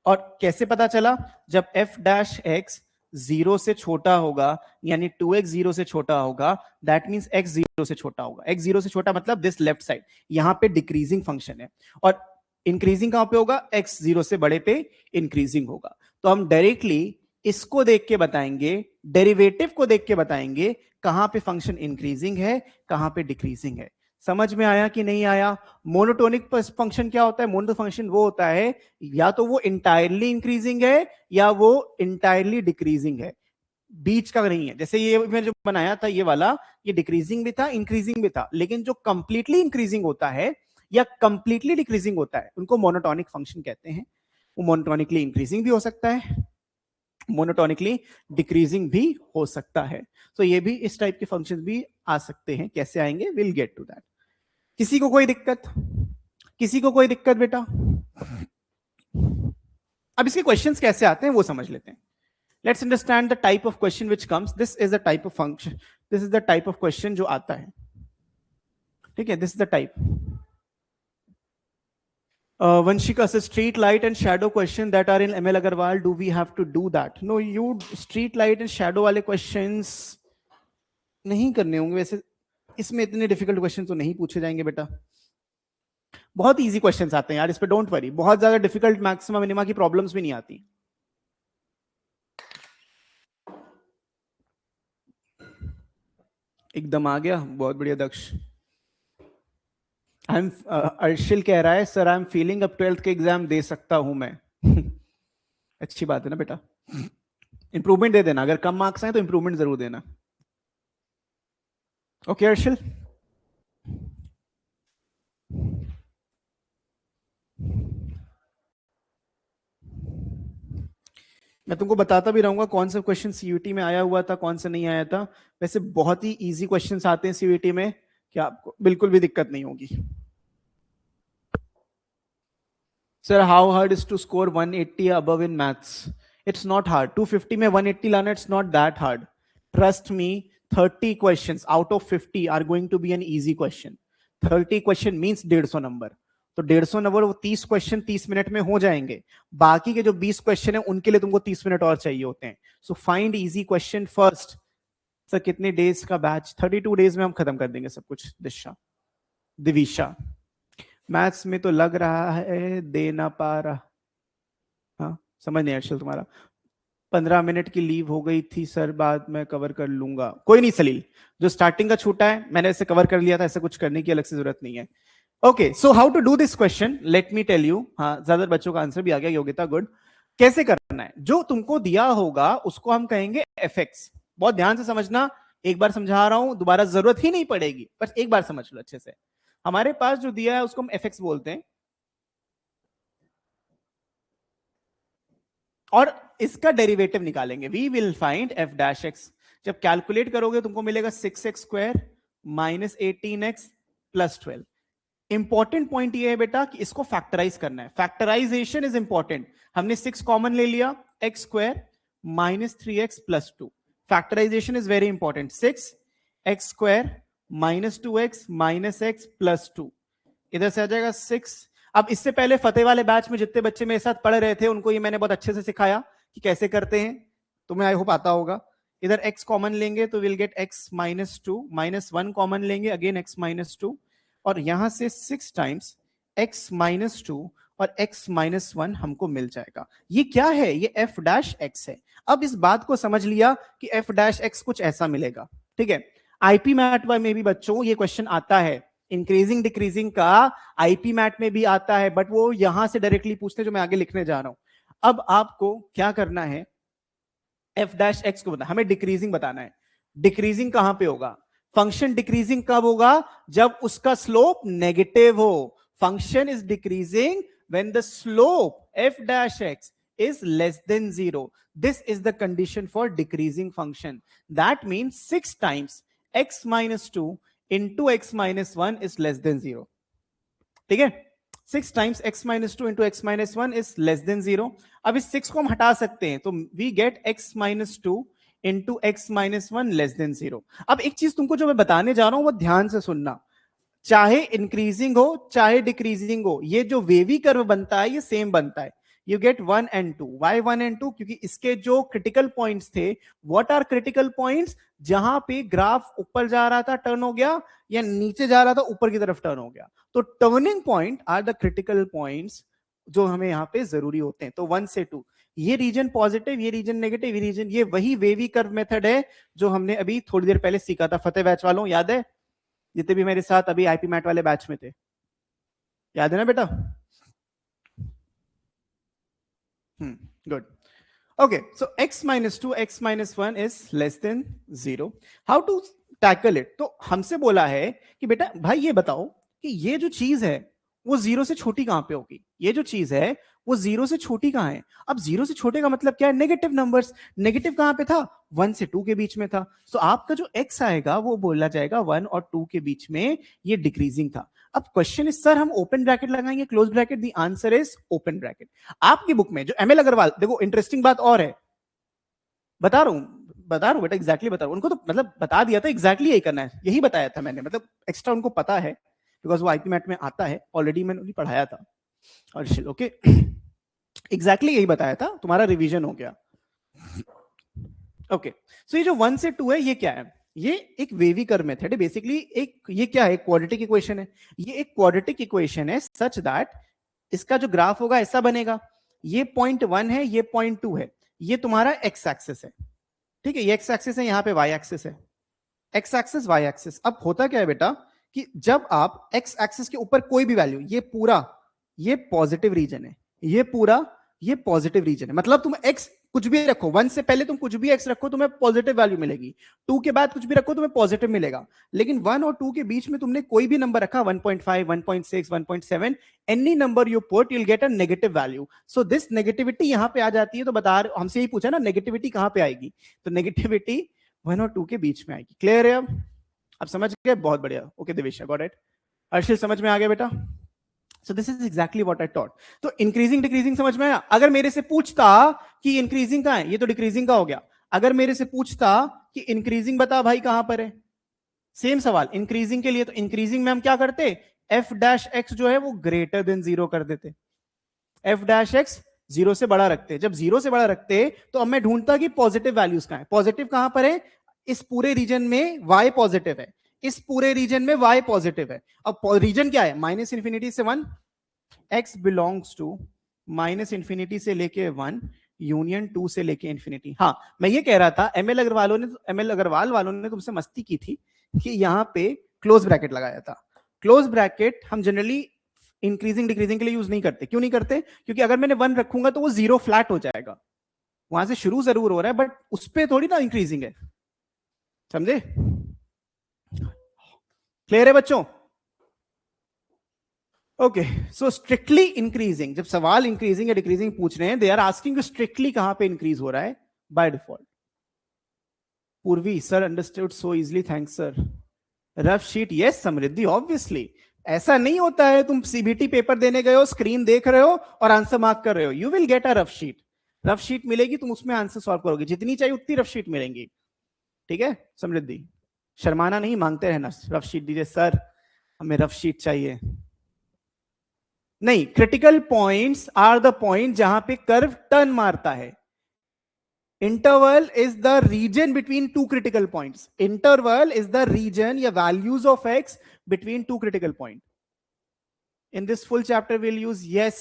और कैसे पता चला, जब एफ डैश एक्स जीरो से छोटा होगा यानी 2x जीरो से छोटा होगा, दैट मींस x जीरो से छोटा होगा। x जीरो से छोटा मतलब दिस लेफ्ट साइड, यहां पे डिक्रीजिंग फंक्शन है, और इंक्रीजिंग कहां पे होगा, x जीरो से बड़े पे इंक्रीजिंग होगा। तो हम डायरेक्टली इसको देख के बताएंगे, डेरिवेटिव को देख के बताएंगे कहां पे फंक्शन इंक्रीजिंग है, कहां पे डिक्रीजिंग है। समझ में आया कि नहीं आया? मोनोटोनिक फंक्शन क्या होता है, मोनोटोनिक फंक्शन वो होता है या तो वो इंटायरली इंक्रीजिंग है या वो इंटायरली डिक्रीजिंग है, बीच का नहीं है। जैसे ये मैंने जो बनाया था ये वाला, ये डिक्रीजिंग भी था इंक्रीजिंग भी था, लेकिन जो कंप्लीटली इंक्रीजिंग होता है या कंप्लीटली डिक्रीजिंग होता है उनको मोनोटोनिक फंक्शन कहते हैं। वो मोनोटोनिकली इंक्रीजिंग भी हो सकता है, मोनोटोनिकली डिक्रीजिंग भी हो सकता है। तो ये भी इस टाइप के फंक्शंस भी आ सकते हैं। कैसे आएंगे, विल गेट टू दैट। किसी को कोई दिक्कत? किसी को कोई दिक्कत बेटा? अब इसके क्वेश्चंस कैसे आते हैं वो समझ लेते हैं. Let's understand the type of question which comes. This is the type of function. This is the type of question जो आता है. ठीक है, this is the type. Vanshika says street light and shadow question that are in ML Agarwal. Do we have to do that? No, you street light and shadow वाले questions नहीं करने होंगे. वैसे इसमें इतने डिफिकल्ट क्वेश्चन तो नहीं पूछे जाएंगे बेटा. बहुत इजी क्वेश्चंस आते हैं यार, इस पे डोंट वरी. बहुत ज्यादा डिफिकल्ट मैक्सिमम मिनिमा की प्रॉब्लम्स भी नहीं आती. एकदम आ गया, बहुत बढ़िया दक्ष. अर्शिल कह रहा है सर आई एम फीलिंग अब 12th के एग्जाम दे सकता हूं मैं. अच्छी बात है ना बेटा, इंप्रूवमेंट दे देना. अगर कम मार्क्स आए तो इंप्रूवमेंट जरूर देना. ओके अर्शिल. मैं तुमको बताता भी रहूंगा कौन सा क्वेश्चन सीयूटी में आया हुआ था, कौन सा नहीं आया था. वैसे बहुत ही इजी क्वेश्चंस आते हैं सीयूटी में, कि आपको बिल्कुल भी दिक्कत नहीं होगी. Sir how hard is to score 180 above in maths? It's not hard. 250 में 180 लाना, it's not that hard. Trust me, 30 questions out of 50 are going to be an easy question. 30 question means 150 number. तो 150 number, वो 30 question 30 minute में हो जाएंगे. बाकी के जो 20 क्वेश्चन है उनके लिए तुमको 30 मिनट और चाहिए होते हैं. So find easy question first. Sir कितने डेज का बैच? 32 डेज में हम खत्म कर देंगे सब कुछ. दिविशा मैथ्स में तो लग रहा है दे ना पा रहा. हाँ समझ नहीं अर्शल तुम्हारा. 15 मिनट की लीव हो गई थी सर, बाद में कवर कर लूंगा. कोई नहीं सलील, जो स्टार्टिंग का छूटा है मैंने ऐसे कवर कर लिया था, ऐसे कुछ करने की अलग से जरूरत नहीं है. Okay, so how to do this question, let me tell you. हाँ ज्यादातर बच्चों का आंसर भी आ गया. योग्यता गुड. कैसे करना है? जो तुमको दिया होगा उसको हम कहेंगे एफएक्स. बहुत ध्यान से समझना, एक बार समझा रहा हूं, दोबारा जरूरत ही नहीं पड़ेगी, बस एक बार समझ लो अच्छे से. हमारे पास जो दिया है उसको हम एफएक्स बोलते हैं, और इसका डेरिवेटिव निकालेंगे. We will find f dash x. जब कैलकुलेट करोगे तुमको मिलेगा 6x square minus 18x plus 12. Important point ये है बेटा कि इसको फैक्टराइज करना है. Factorisation is important. हमने 6 कॉमन ले लिया, x square minus 3x plus 2. Factorisation is very important. 6x square minus 2x minus x plus 2. इधर से आ जाएगा 6. अब इससे पहले फतेह वाले बैच में जितने बच्चे मेरे साथ पढ़ रहे थे उनको ये मैंने बहुत अच्छे से सिखाया कि कैसे करते हैं. तुम्हें आई होप आता होगा. इधर x कॉमन लेंगे तो will get x minus 2, minus 1 common लेंगे, अगेन x माइनस 2, और यहां से 6 टाइम्स x माइनस 2 और x माइनस 1 हमको मिल जाएगा. ये क्या है? ये f डैश x है. अब इस बात को समझ लिया कि f डैश x कुछ ऐसा मिलेगा. ठीक है, आईपी मैट में भी बच्चों ये क्वेश्चन आता है. इंक्रीजिंग डिक्रीजिंग का आईपी मैट में भी आता है, बट वो यहां से डायरेक्टली पूछते जो मैं आगे लिखने जा रहा हूं. अब आपको क्या करना है, एफ डैश एक्स को बताना, हमें डिक्रीजिंग बताना है. डिक्रीजिंग कहां पे होगा? फंक्शन डिक्रीजिंग कब होगा? जब उसका स्लोप नेगेटिव हो. Function is decreasing when the slope F dash x is less than 0. This is the condition for decreasing function. That means 6 times x minus 2 into x minus 1 is less than 0. ठीक है, 6 times x minus 2 into x minus 1 is less than 0. अब इस 6 को हम हटा सकते हैं, तो we get x minus 2 into x minus 1 less than 0. अब एक चीज तुमको जो मैं बताने जा रहा हूं वो ध्यान से सुनना. चाहे इंक्रीजिंग हो चाहे डिक्रीजिंग हो, ये जो वेवी कर्व बनता है ये सेम बनता है. You get 1 and 2. Why 1 and 2? क्योंकि इसके जो क्रिटिकल पॉइंट्स थे, what are critical points? जहां पे ग्राफ ऊपर जा रहा था टर्न हो गया, या नीचे जा रहा था ऊपर की तरफ टर्न हो गया. तो turning point are the critical points जो हमें यहां पे जरूरी होते हैं. तो 1 से 2, ये रीजन पॉजिटिव, ये रीजन नेगेटिव, ये रीजन, ये वही वेवी कर्व मेथड है जो हमने अभी थोड़ी देर पहले सीखा था. फतेह बैच वालों याद है? जितने भी मेरे साथ अभी आईपी मैट वाले बैच में थे, याद है ना बेटा? Good. Okay, so x minus 2, x minus 1 is less than 0. How to tackle it? तो हमसे बोला है कि बेटा भाई ये बताओ कि ये जो चीज है वो 0 से छोटी कहां पे होगी? ये जो चीज है वो 0 से छोटी कहां है? अब 0 से छोटे का मतलब क्या है? Negative numbers. नेगेटिव कहां पे था? 1 से 2 के बीच में था. तो आपका जो x आएगा वो बोला जाएगा 1 और 2 के बीच में, ये डिक्रीजिंग था. अब क्वेश्चन इज सर हम ओपन ब्रैकेट लगाएंगे close bracket? The answer is open bracket. आपकी बुक में जो एमएल अग्रवाल, देखो इंटरेस्टिंग बात और है, बता रहा हूं बेटा, एग्जैक्टली बता रहा हूं। उनको तो मतलब बता दिया था एग्जैक्टली यही करना है, यही बताया था मैंने, मतलब एक्स्ट्रा उनको पता है बिकॉज वो आईपी मैट में आता है, ऑलरेडी मैंने उन्हें पढ़ाया था। और ओके एग्जैक्टली यही बताया था, तुम्हारा रिवीजन हो गया। ओके सो ये जो 1 से 2 है ये क्या है? ये एक वेवी कर्व मेथड है बेसिकली। एक ये क्या है? क्वाड्रेटिक इक्वेशन है। ये एक क्वाड्रेटिक इक्वेशन है सच दैट इसका जो ग्राफ होगा ऐसा बनेगा, ये पॉइंट 1 है, ये पॉइंट 2 है, ये तुम्हारा एक्स एक्सिस है, ठीक है, ये एक्स एक्सिस है, यहां पे वाई एक्सिस है, एक्स एक्सिस वाई एक्सिस। अब होता क्या है बेटा कि जब आप एक्स एक्सिस के ऊपर कोई भी वैल्यू, ये पूरा ये पॉजिटिव रीजन है, ये पूरा ये पॉजिटिव रीजन है, मतलब तुम एक्स कुछ भी रखो, 1 से पहले तुम कुछ भी एक्स रखो तुम्हें पॉजिटिव वैल्यू मिलेगी, 2 के बाद कुछ भी रखो तुम्हें पॉजिटिव मिलेगा। लेकिन 1 और 2 के बीच में तुमने कोई भी नंबर रखा, 1.5 1.6 1.7, any number you put you will get a negative value. So this negativity यहां पे आ जाती है। तो बता रहे, हमसे यही पूछा ना नेगेटिविटी कहां पे आएगी, तो नेगेटिविटी 1 और 2 के बीच में आएगी। क्लियर है? अब समझ गए? बहुत बढ़िया। Okay Devesh, got it. Arshil समझ में आ गया बेटा? So this is exactly what I taught. तो इंक्रीजिंग डिक्रीजिंग समझ में आया? अगर मेरे से पूछता कि इंक्रीजिंग कहां है, ये तो डिक्रीजिंग का हो गया। अगर मेरे से पूछता कि इंक्रीजिंग बता भाई कहां पर है, सेम सवाल इंक्रीजिंग के लिए, तो इंक्रीजिंग में हम क्या करते? एफ डैश एक्स जो है वो ग्रेटर देन 0 कर देते, एफ डैश एक्स 0 से बड़ा रखते। जब 0 से बड़ा रखते तो अब मैं ढूंढता कि पॉजिटिव वैल्यूज कहां है। पॉजिटिव कहां पर है? इस पूरे रीजन में y पॉजिटिव है, इस पूरे रीजन में y पॉजिटिव है। अब रीजन क्या है? माइनस इंफिनिटी से 1, x belongs to minus infinity से लेके 1 यूनियन 2 से लेके इंफिनिटी। हाँ मैं ये कह रहा था एमएल अग्रवाल वालों ने तुमसे मस्ती की थी कि यहां पे क्लोज ब्रैकेट लगाया था। क्लोज ब्रैकेट हम जनरली इंक्रीजिंग डिक्रीजिंग के लिए यूज नहीं करते। क्यों नहीं करते? क्योंकि अगर मैंने 1 रखूंगा तो वो 0 फ्लैट हो जाएगा, वहां से शुरू जरूर हो रहा है बट उस पर थोड़ी ना इंक्रीजिंग है। समझे? क्लियर है बच्चों? ओके सो स्ट्रिक्टली इंक्रीजिंग, जब सवाल इंक्रीजिंग या डिक्रीजिंग पूछ रहे हैं, दे आर आस्किंग स्ट्रिक्टली कहां पे इंक्रीज हो रहा है by default. Purvi sir understood so easily, thanks sir. Rough sheet, yes Samriddhi, obviously ऐसा नहीं होता है तुम सीबीटी पेपर देने गए हो, स्क्रीन देख रहे हो और आंसर मार्क कर रहे हो। You will get a rough sheet, rough sheet मिलेगी, तुम उसमें आंसर सॉल्व करोगे, जितनी चाहिए उतनी रफ शीट मिलेंगी। ठीक है समृद्धि, शर्माना नहीं, मांगते रहना, रफ शीट दीजिए सर, हमें रफ शीट चाहिए। नहीं, critical points are the point जहां पे कर्व टर्न मारता है। Interval is the region between two critical points. Interval is the region या values of x between two critical points. In this full chapter we'll use yes.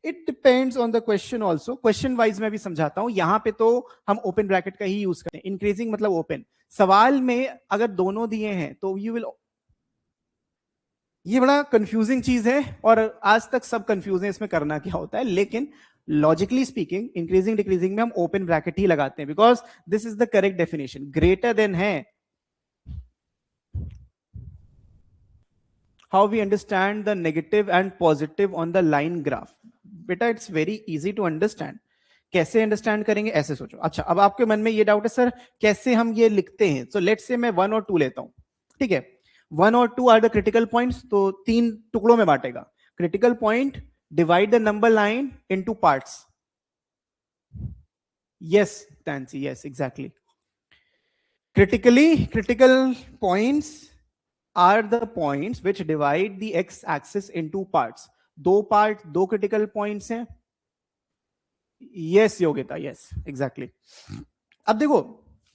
It depends on the question also. Question wise मैं भी समझाता हूं। यहां पे तो हम open bracket का ही यूज करते हैं। Increasing मतलब open। सवाल में अगर दोनों दिए हैं तो you will, ये बड़ा कंफ्यूजिंग चीज है और आज तक सब कंफ्यूज है इसमें करना क्या होता है, लेकिन लॉजिकली स्पीकिंग इंक्रीजिंग डिक्रीजिंग में हम ओपन ब्रैकेट ही लगाते हैं because this is the correct definition. Greater than है, how we understand the negative and positive on the line graph. बेटा it's very easy to understand. कैसे अंडरस्टैंड करेंगे? ऐसे सोचो। अच्छा अब आपके मन में ये डाउट है सर कैसे हम ये लिखते हैं, सो लेट्स से मैं 1 और 2 लेता हूं, ठीक है, 1 और 2 आर द क्रिटिकल पॉइंट्स, तो 3 टुकड़ों में बांटेगा। Critical point, divide the number line into parts. yes Nancy, yes exactly. Critical points are the points which divide the x axis into parts. दो पार्ट, दो क्रिटिकल पॉइंट्स हैं। Yes योग्यता, yes exactly. अब देखो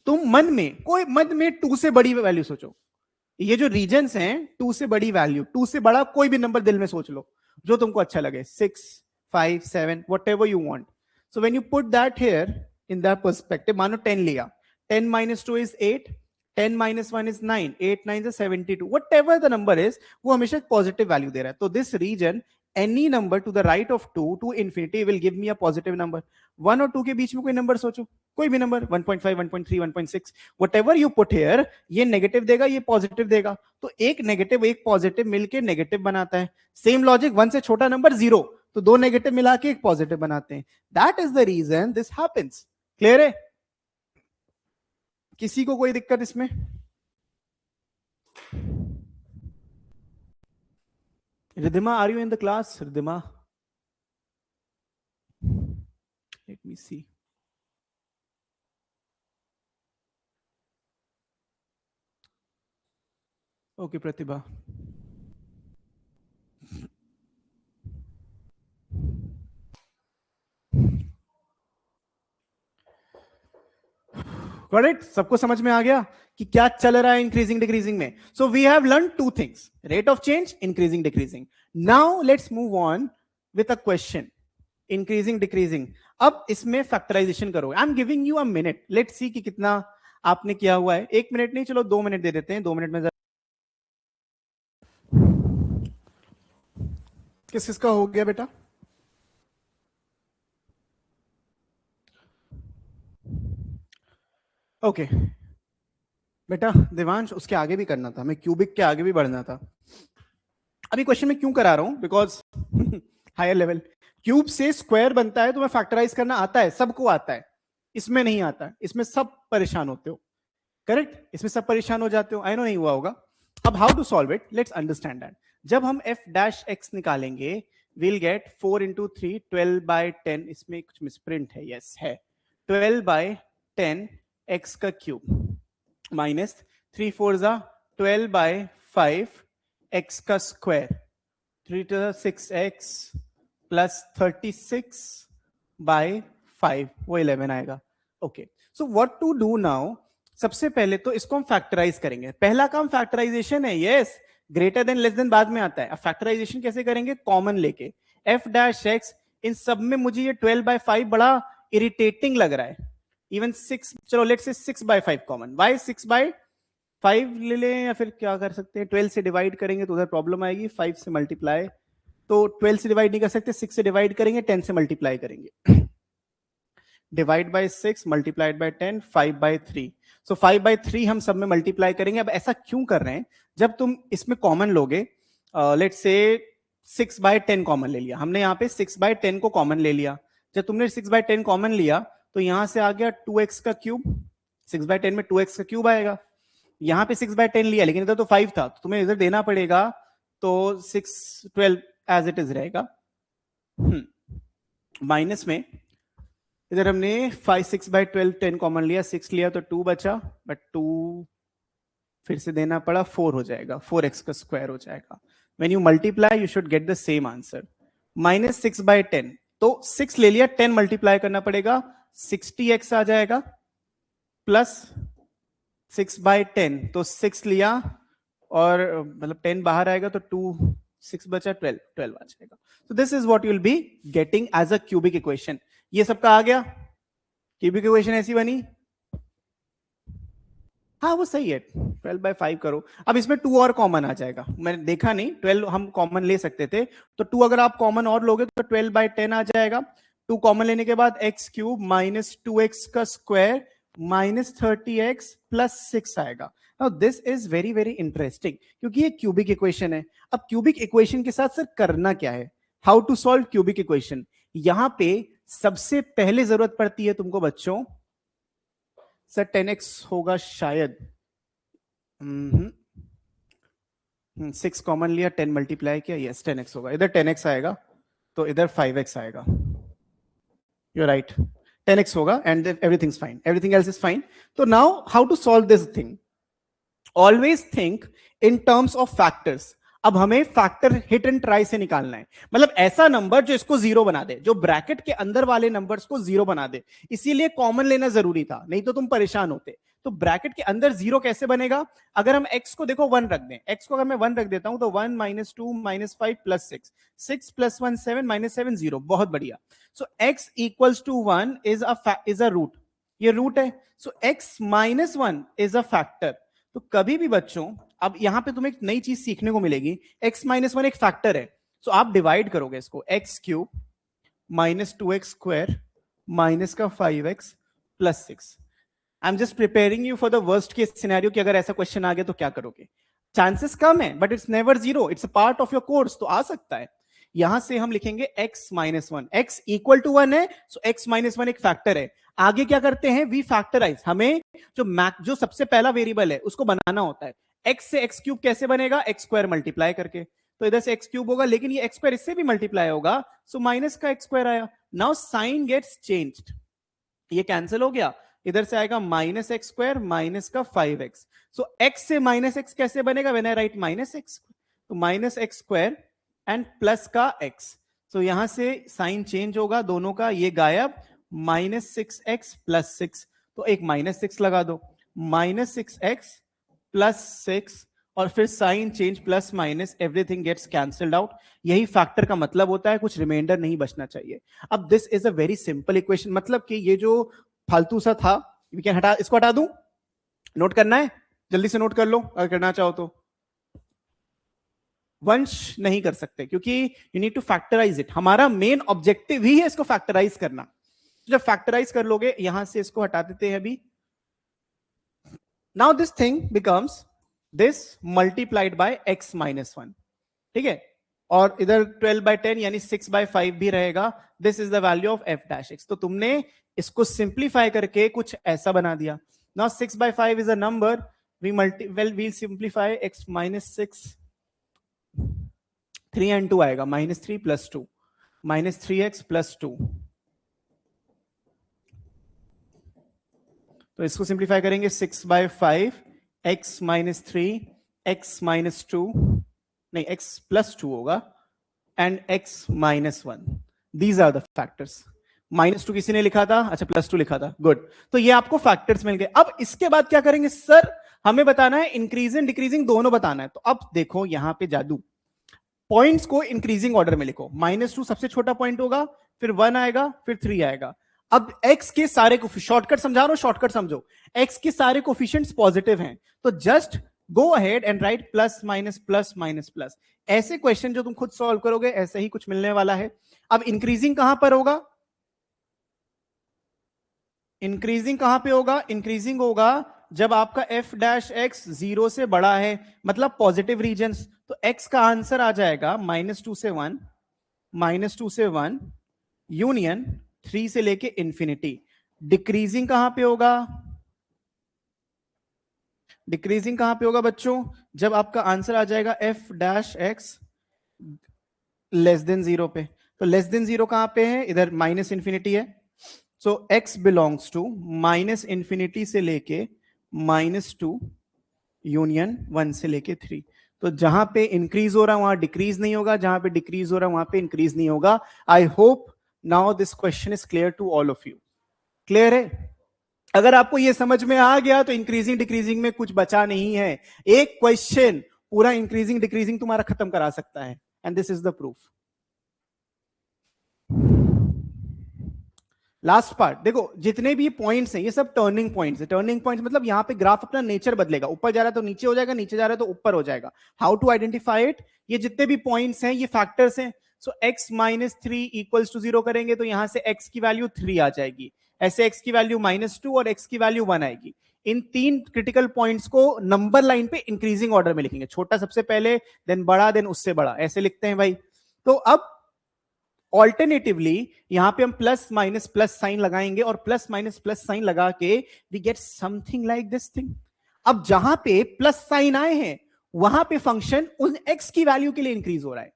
तुम मन में कोई, मन में 2 से बड़ी वैल्यू सोचो। ये जो रीजन्स हैं 2 से बड़ी वैल्यू, 2 से बड़ा कोई भी नंबर दिल में सोच लो जो तुमको अच्छा लगे, 6 5 7 whatever you want. So when you put that here in that perspective, मानो 10 लिया, 10 minus 2 is 8, 10 minus 1 is 9, 8 9 is 72, whatever the number is, वो हमेशा पॉजिटिव वैल्यू दे रहा है। तो this region any number to the right of 2 to infinity will give me a positive number. 1 और 2 के बीच में कोई नंबर सोचो, कोई भी number, 1.5 1.3 1.6 whatever you put here, ये नेगेटिव देगा, ये पॉजिटिव देगा, तो एक नेगेटिव एक पॉजिटिव मिलके नेगेटिव बनाता है। सेम लॉजिक, 1 से छोटा नंबर 0, तो दो नेगेटिव मिला के एक पॉजिटिव बनाते हैं। That is the reason this happens. Clear है? किसी को कोई दिक्कत इसमें? Ridhima, are you in the class? Ridhima, let me see. Okay, Pratibha. Got it? सबको समझ में आ गया कि क्या चल रहा है इंक्रीजिंग डिक्रीजिंग में. So we have learn two things, rate of change, increasing decreasing. Now let's move on with a question. Increasing decreasing, अब इसमें फैक्टराइजेशन करो. I am giving you a minute, let's see कि कितना आपने किया हुआ है. 1 मिनट नहीं, चलो 2 मिनट दे देते हैं. 2 मिनट में किस किसका हो गया बेटा? ओके बेटा देवांश, उसके आगे भी करना था, मैं क्यूबिक के आगे भी बढ़ना था. अभी क्वेश्चन में क्यों करा रहा हूं? Because higher level. क्यूब से स्क्वायर बनता है, तो मैं फैक्टराइज करना आता है, सबको आता है. इसमें नहीं आता है, इसमें सब परेशान होते हो. करेक्ट? इसमें सब परेशान हो जाते हो. आई नो नहीं हुआ होगा. अब how to solve it, let's understand that. जब हम f डैश x निकालेंगे, we'll get 4 into 3, 12 by 10. इसमें कुछ मिसप्रिंट है, यस है. 12 by 10 x का क्यूब माइनस 3 4 जा 12 by 5 x का square, 3 to 6x plus 36 by 5, वो 11 आएगा. Okay, so what to do now? सबसे पहले तो इसको हम फैक्टराइज करेंगे. पहला काम फैक्टराइजेशन है. Yes, greater than less than बाद में आता है. अब फैक्टराइजेशन कैसे करेंगे? कॉमन लेके f डैश x. इन सब में मुझे ये 12 by 5 बड़ा इरिटेटिंग लग रहा है. इवन 6, चलो let's say 6 by 5 common. Y 6 by 5 ले लें, या फिर क्या कर सकते हैं, 12 से डिवाइड करेंगे तो उधर प्रॉब्लम आएगी. 5 से मल्टीप्लाई, तो 12 से डिवाइड नहीं कर सकते, 6 से डिवाइड करेंगे, 10 से मल्टीप्लाई करेंगे. Divide by 6 multiplied by 10, 5 by 3. So 5 by 3 हम सब में मल्टीप्लाई करेंगे. अब ऐसा क्यों कर रहे हैं? जब तुम इसमें कॉमन लोगे, लेट्स से 6 by 10 कॉमन ले लिया हमने, यहाँ पे 6 by 10 को कॉमन ले लिया. जब तुमने 6 by 10 कॉमन लिया, तो यहां से आ गया 2x का क्यूब. 6 by 10 में 2x का क्यूब आएगा. यहाँ पे 6 by 10 लिया, लेकिन इधर तो 5 था, तो तुम्हें इधर देना पड़ेगा, तो 6 12 एज इट इज रहेगा. माइनस में इधर हमने 5 6 by 12 10 कॉमन लिया, 6 लिया तो 2 बचा, बट 2 फिर से देना पड़ा, 4 हो जाएगा, 4x का स्क्वायर हो जाएगा. When you multiply you should get the same answer. Minus 6 by 10, तो 6 ले लिया, 10 मल्टीप्लाई करना पड़ेगा, 60x आ जाएगा, प्लस 6 by 10, तो 6 लिया और मतलब 10 बाहर आएगा, तो 2 6 बचा, 12 आ जाएगा. So this is what you will be getting as a cubic equation. ये सबका आ गया. क्यूबिक इक्वेशन ऐसी बनी. हाँ वो सही है. 12 by 5 करो. अब इसमें 2 और कॉमन आ जाएगा. मैंने देखा नहीं, 12 हम कॉमन ले सकते थे, तो 2 अगर आप कॉमन और लोगे तो 12 by 10 आ जाएगा. 2 कॉमन लेने के बाद x क्यूब माइनस 2x का स्क्वायर माइनस 30x प्लस 6 आएगा. Now this is very very interesting, क्योंकि ये क्यूबिक इक्वेशन है. अब क्यूबिक इक्वेशन के साथ सर करना क्या है? How to solve cubic equation? यहां पे सबसे पहले जरूरत पड़ती है तुमको बच्चों, सर 10x होगा शायद. 6 कॉमन लिया, 10 मल्टीप्लाई किया, यस 10x होगा. इधर 10x आएगा तो इधर 5x आएगा. यू राइट, 10x होगा and everything fine, everything else is fine. तो now how to solve this thing? Always think in terms of factors. अब हमें फैक्टर हिट एंड ट्राई से निकालना है. मतलब ऐसा नंबर जो इसको जीरो बना दे, जो ब्रैकेट के अंदर वाले नंबर्स को जीरो बना दे. इसीलिए कॉमन लेना जरूरी था, नहीं तो तुम परेशान होते. तो ब्रैकेट के अंदर जीरो कैसे बनेगा? अगर हम x को देखो 1 रख दें, x को अगर मैं 1 रख देता हूं तो 1 minus 2 minus 5 plus 6, 6 plus 1 7 minus 7 0. बहुत बढ़िया. So x equals to 1 is a root. ये रूट है. So x minus 1 is a factor. तो कभी भी बच्चों, अब यहां पे तुम्हें एक नई चीज सीखने को मिलेगी. x माइनस 1 एक फैक्टर है. सो आप डिवाइड करोगे इसको, x cube minus 2x square minus का 5x plus 6. I am just preparing you for the worst case scenario कि अगर ऐसा क्वेश्चन आ गया तो क्या करोगे. चांसेस कम है, but it's never zero. It's a part of your course, तो आ सकता है. यहां से हम लिखेंगे x minus 1, x equal to 1 है, सो x माइनस 1 एक फैक्टर है. आगे क्या करते हैं? We factorise. हमें जो सबसे पहला वेरिएबल है उसको बनाना होता है. x से x क्यूब कैसे बनेगा? x स्क्वायर मल्टीप्लाई करके. तो इधर से एक्स क्यूब होगा, लेकिन ये एक्स स्क्वायर इससे भी मल्टीप्लाई होगा, सो माइनस का एक्स स्क्वायर आया. नाउ साइन गेट्स चेंज्ड, ये कैंसिल हो गया, इधर से आएगा माइनस एक्स स्क्वायर माइनस का 5x. सो x से माइनस एक्स कैसे बनेगा, when I write minus X, तो minus X square and plus का x. सो यहां से साइन चेंज होगा दोनों का, ये गायब, माइनस 6x प्लस 6, तो एक माइनस 6 लगा दो, माइनस 6x प्लस 6, और फिर sign change plus minus, everything gets cancelled out. यही फैक्टर का मतलब होता है, कुछ रिमाइंडर नहीं बचना चाहिए. अब this is a very simple equation, मतलब कि ये जो फालतू सा था, वी कैन हटा, इसको हटा दूं, नोट करना है, जल्दी से नोट कर लो अगर करना चाहो तो. वंश नहीं कर सकते क्योंकि you need to factorise it, हमारा मेन ऑब्जेक्टिव ही है इसको फैक्टराइज करना. जब फैक्टराइज कर लोगे, यहां से इसको हटा देते हैं अभी. Now this thing becomes this multiplied by x minus 1, ठीक है, और इधर 12/10 यानी 6/5 भी रहेगा. This is the value of f dash x. तो तुमने इसको सिंप्लीफाई करके कुछ ऐसा बना दिया. Now 6/5 is a number, we'll simplify x minus 6, 3 and 2 आएगा, -3 + 2, -3x + 2. तो इसको सिंप्लीफाई करेंगे, 6/5 x - 3 x - 2, नहीं x + 2 होगा, and x - 1. These are the factors. -2 किसी ने लिखा था, अच्छा +2 लिखा था, गुड. तो ये आपको फैक्टर्स मिल गए. अब इसके बाद क्या करेंगे सर, हमें बताना है इंक्रीजिंग डिक्रीजिंग दोनों बताना है. तो अब देखो यहां पे जादू, पॉइंट्स को इंक्रीजिंग ऑर्डर में लिखो. -2 सबसे छोटा पॉइंट होगा, फिर 1 आएगा, फिर 3 आएगा. अब x के सारे शॉर्टकट समझा रहा हूं, शॉर्टकट समझो. x के सारे कोफिशिएंट्स पॉजिटिव हैं, तो just go ahead and right plus minus plus minus plus. ऐसे क्वेश्चन जो तुम खुद सॉल्व करोगे, ऐसे ही कुछ मिलने वाला है. अब इंक्रीजिंग कहां पर होगा, इंक्रीजिंग कहां पे होगा, इंक्रीजिंग होगा जब आपका f डैश x 0 से बड़ा है, मतलब पॉजिटिव रीजन्स. तो x का आंसर आ जाएगा -2 से 1, -2 से 1 यूनियन 3 से लेके इंफिनिटी. डिक्रीजिंग कहां पे होगा, डिक्रीजिंग कहां पे होगा बच्चों, जब आपका आंसर आ जाएगा f dash x less than 0 पे. तो लेस देन 0 कहां पे है, इधर माइनस इंफिनिटी है. So x belongs to minus infinity से लेके -2 यूनियन 1 से लेके 3. तो जहां पे इंक्रीज हो रहा है वहां डिक्रीज नहीं होगा, जहां पे डिक्रीज हो रहा है वहां पे इंक्रीज नहीं होगा. I hope now this question is clear to all of you. Clear है? अगर आपको ये समझ में आ गया तो इंक्रीजिंग डिक्रीजिंग में कुछ बचा नहीं है. एक क्वेश्चन पूरा इंक्रीजिंग डिक्रीजिंग तुम्हारा खत्म करा सकता है, and this is the proof. Last part देखो, जितने भी पॉइंट्स हैं ये सब टर्निंग पॉइंट्स है. टर्निंग पॉइंट्स मतलब यहां पे ग्राफ अपना नेचर बदलेगा, ऊपर जा रहा है तो नीचे हो जाएगा, नीचे जा रहा है तो ऊपर हो जाएगा. हाउ टू आइडेंटिफाई इट, ये जितने भी पॉइंट्स हैं ये फैक्टर्स हैं. सो x - 3 = 0 करेंगे तो यहां से x की वैल्यू 3 आ जाएगी, ऐसे x की वैल्यू -2 और x की वैल्यू 1 आएगी. इन 3 क्रिटिकल पॉइंट्स को नंबर लाइन पे इंक्रीजिंग ऑर्डर में लिखेंगे, छोटा सबसे पहले, देन बड़ा, देन उससे बड़ा, ऐसे लिखते हैं भाई. तो अब ऑल्टरनेटिवली यहां पे हम प्लस माइनस प्लस साइन लगाएंगे, और प्लस माइनस प्लस साइन लगा के we get something like this thing. अब जहां पे प्लस साइन आए हैं वहां पे फंक्शन उन x की वैल्यू के लिए इंक्रीज हो रहा है.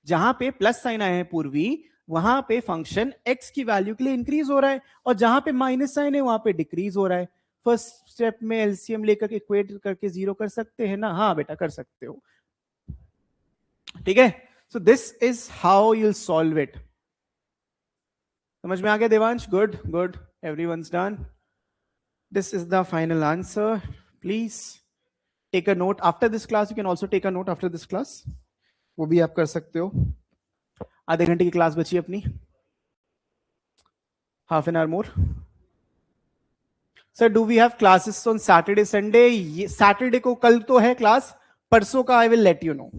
जहां पे प्लस साइन आए हैं पूर्वी, वहां पे फंक्शन x की वैल्यू के लिए इंक्रीज हो रहा है, और जहां पे माइनस साइन है वहां पे डिक्रीज हो रहा है. फर्स्ट स्टेप में एलसीएम लेकर इक्वेट करके 0 कर सकते हैं ना, हाँ बेटा कर सकते हो, ठीक है. So this is how you'll solve it. समझ में आ गया Devansh? Good, good. Everyone's done. This is the final answer. Please take a note after this class. You can also take a note after this class. वो भी आप कर सकते हो. आधे घंटे की क्लास बची अपनी. Half an hour more. Sir, do we have classes on Saturday, Sunday? Saturday को कल तो है क्लास, परसों का I will let you know.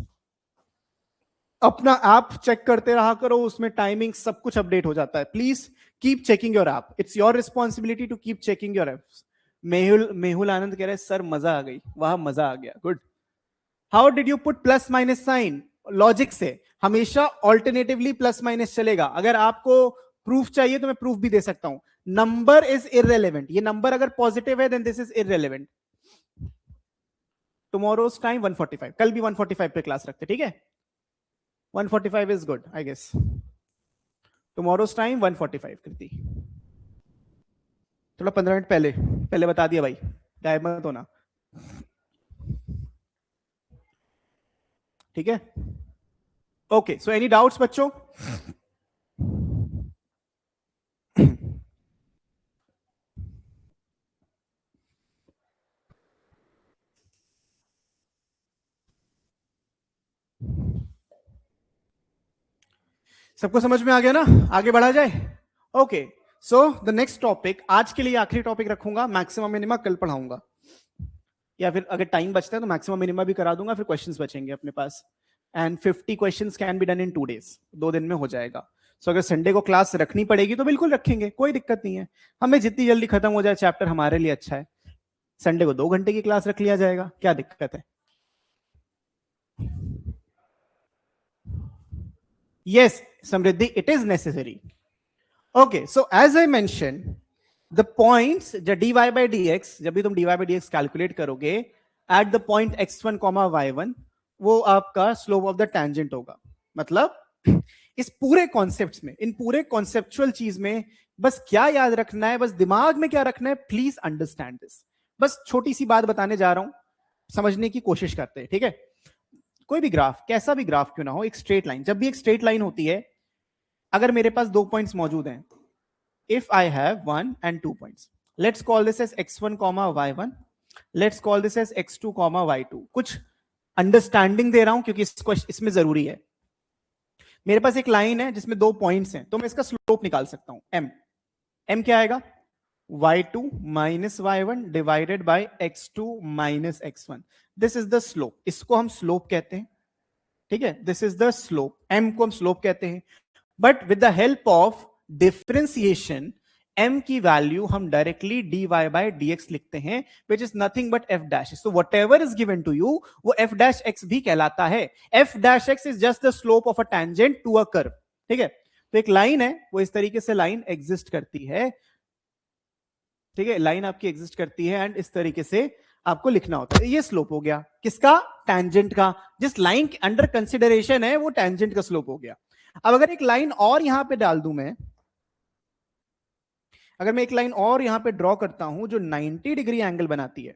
अपना ऐप चेक करते रहा करो, उसमें टाइमिंग सब कुछ अपडेट हो जाता है. Please keep checking your app, it's your responsibility to keep checking your apps. Mehul Anand कह रहे सर मजा आ गई, वहां मजा आ गया, good. How did you put plus minus sign? Logic से हमेशा ऑल्टरनेटिवली प्लस माइनस चलेगा. अगर आपको प्रूफ चाहिए तो मैं प्रूफ भी दे सकता हूं. नंबर इज इररेलेवेंट, ये नंबर अगर पॉजिटिव है then this is irrelevant. Tomorrow's time 1:45, कल भी 1:45 पे क्लास रखते, ठीक है. 1:45 is good, I guess. Tomorrow's time 1:45 कृति. थोड़ा 15 मिनट पहले बता दिया भाई, गायब मत होना. ठीक है. ओके, सो एनी डाउट्स बच्चों? सबको समझ में आ गया ना? आगे बढ़ा जाए. Okay, so the next topic, आज के लिए आखिरी टॉपिक रखूंगा, मैक्सिमम मिनिमा कल पढ़ाऊंगा, या फिर अगर टाइम बचता है तो मैक्सिमम मिनिमा भी करा दूंगा, फिर क्वेश्चंस बचेंगे अपने पास. And 50 questions can be done in 2 days, 2 दिन में हो जाएगा. सो अगर संडे को क्लास रखनी पड़ेगी तो बिल्कुल रखेंगे, कोई दिक्कत नहीं है. हमें जितनी जल्दी खत्म हो जाए चैप्टर हमारे लिए अच्छा है. संडे को 2 घंटे की क्लास रख लिया जाएगा, क्या दिक्कत है? Yes, Samriddhi, it is necessary. Okay, so as I mentioned, the points, the dy by dx, जब भी तुम dy by dx कैलकुलेट करोगे at the point x1, y1, वो आपका स्लोप ऑफ द टेंजेंट होगा. मतलब इस पूरे कॉन्सेप्ट्स में, इन पूरे कॉन्सेप्चुअल चीज में बस क्या याद रखना है, बस दिमाग में क्या रखना है, प्लीज अंडरस्टैंड दिस. बस छोटी सी बात बताने जा रहा हूं, समझने की कोशिश करते हैं. ठीक है. कोई भी ग्राफ, कैसा भी ग्राफ क्यों ना हो, एक स्ट्रेट लाइन, जब भी एक स्ट्रेट लाइन होती है, अगर मेरे पास 2 पॉइंट्स मौजूद हैं, if I have 1 and 2 points, let's call this as x1, y1, let's call this as x2, y2. कुछ अंडरस्टैंडिंग दे रहा हूं क्योंकि इसमें जरूरी है. मेरे पास एक लाइन है जिसमें 2 पॉइंट्स हैं, तो मैं इसका स्लोप निकाल सकता हूं. m क्या आएगा? y2 minus y1 divided by x2 minus x1. This is the slope. इसको हम स्लोप कहते हैं. ठीक है, this is the slope. m को हम स्लोप कहते हैं. But with the help of differentiation, m की वैल्यू हम डायरेक्टली dy by dx लिखते हैं, which is nothing but f dash. So whatever is given to you, वो f dash x भी कहलाता है. f dash x is just the slope of a tangent to a curve. ठीक है. तो एक लाइन है, वो इस तरीके से लाइन एग्जिस्ट करती है. ठीक है, लाइन आपकी एग्जिस्ट करती है एंड इस तरीके से आपको लिखना होता है. ये स्लोप हो गया किसका? टेंजेंट का. जिस लाइन अंडर कंसिडरेशन है वो टेंजेंट का स्लोप हो गया. अब अगर एक लाइन और यहां पे डाल दूं मैं, अगर मैं एक लाइन और यहां पे ड्रॉ करता हूं जो 90 डिग्री एंगल बनाती है,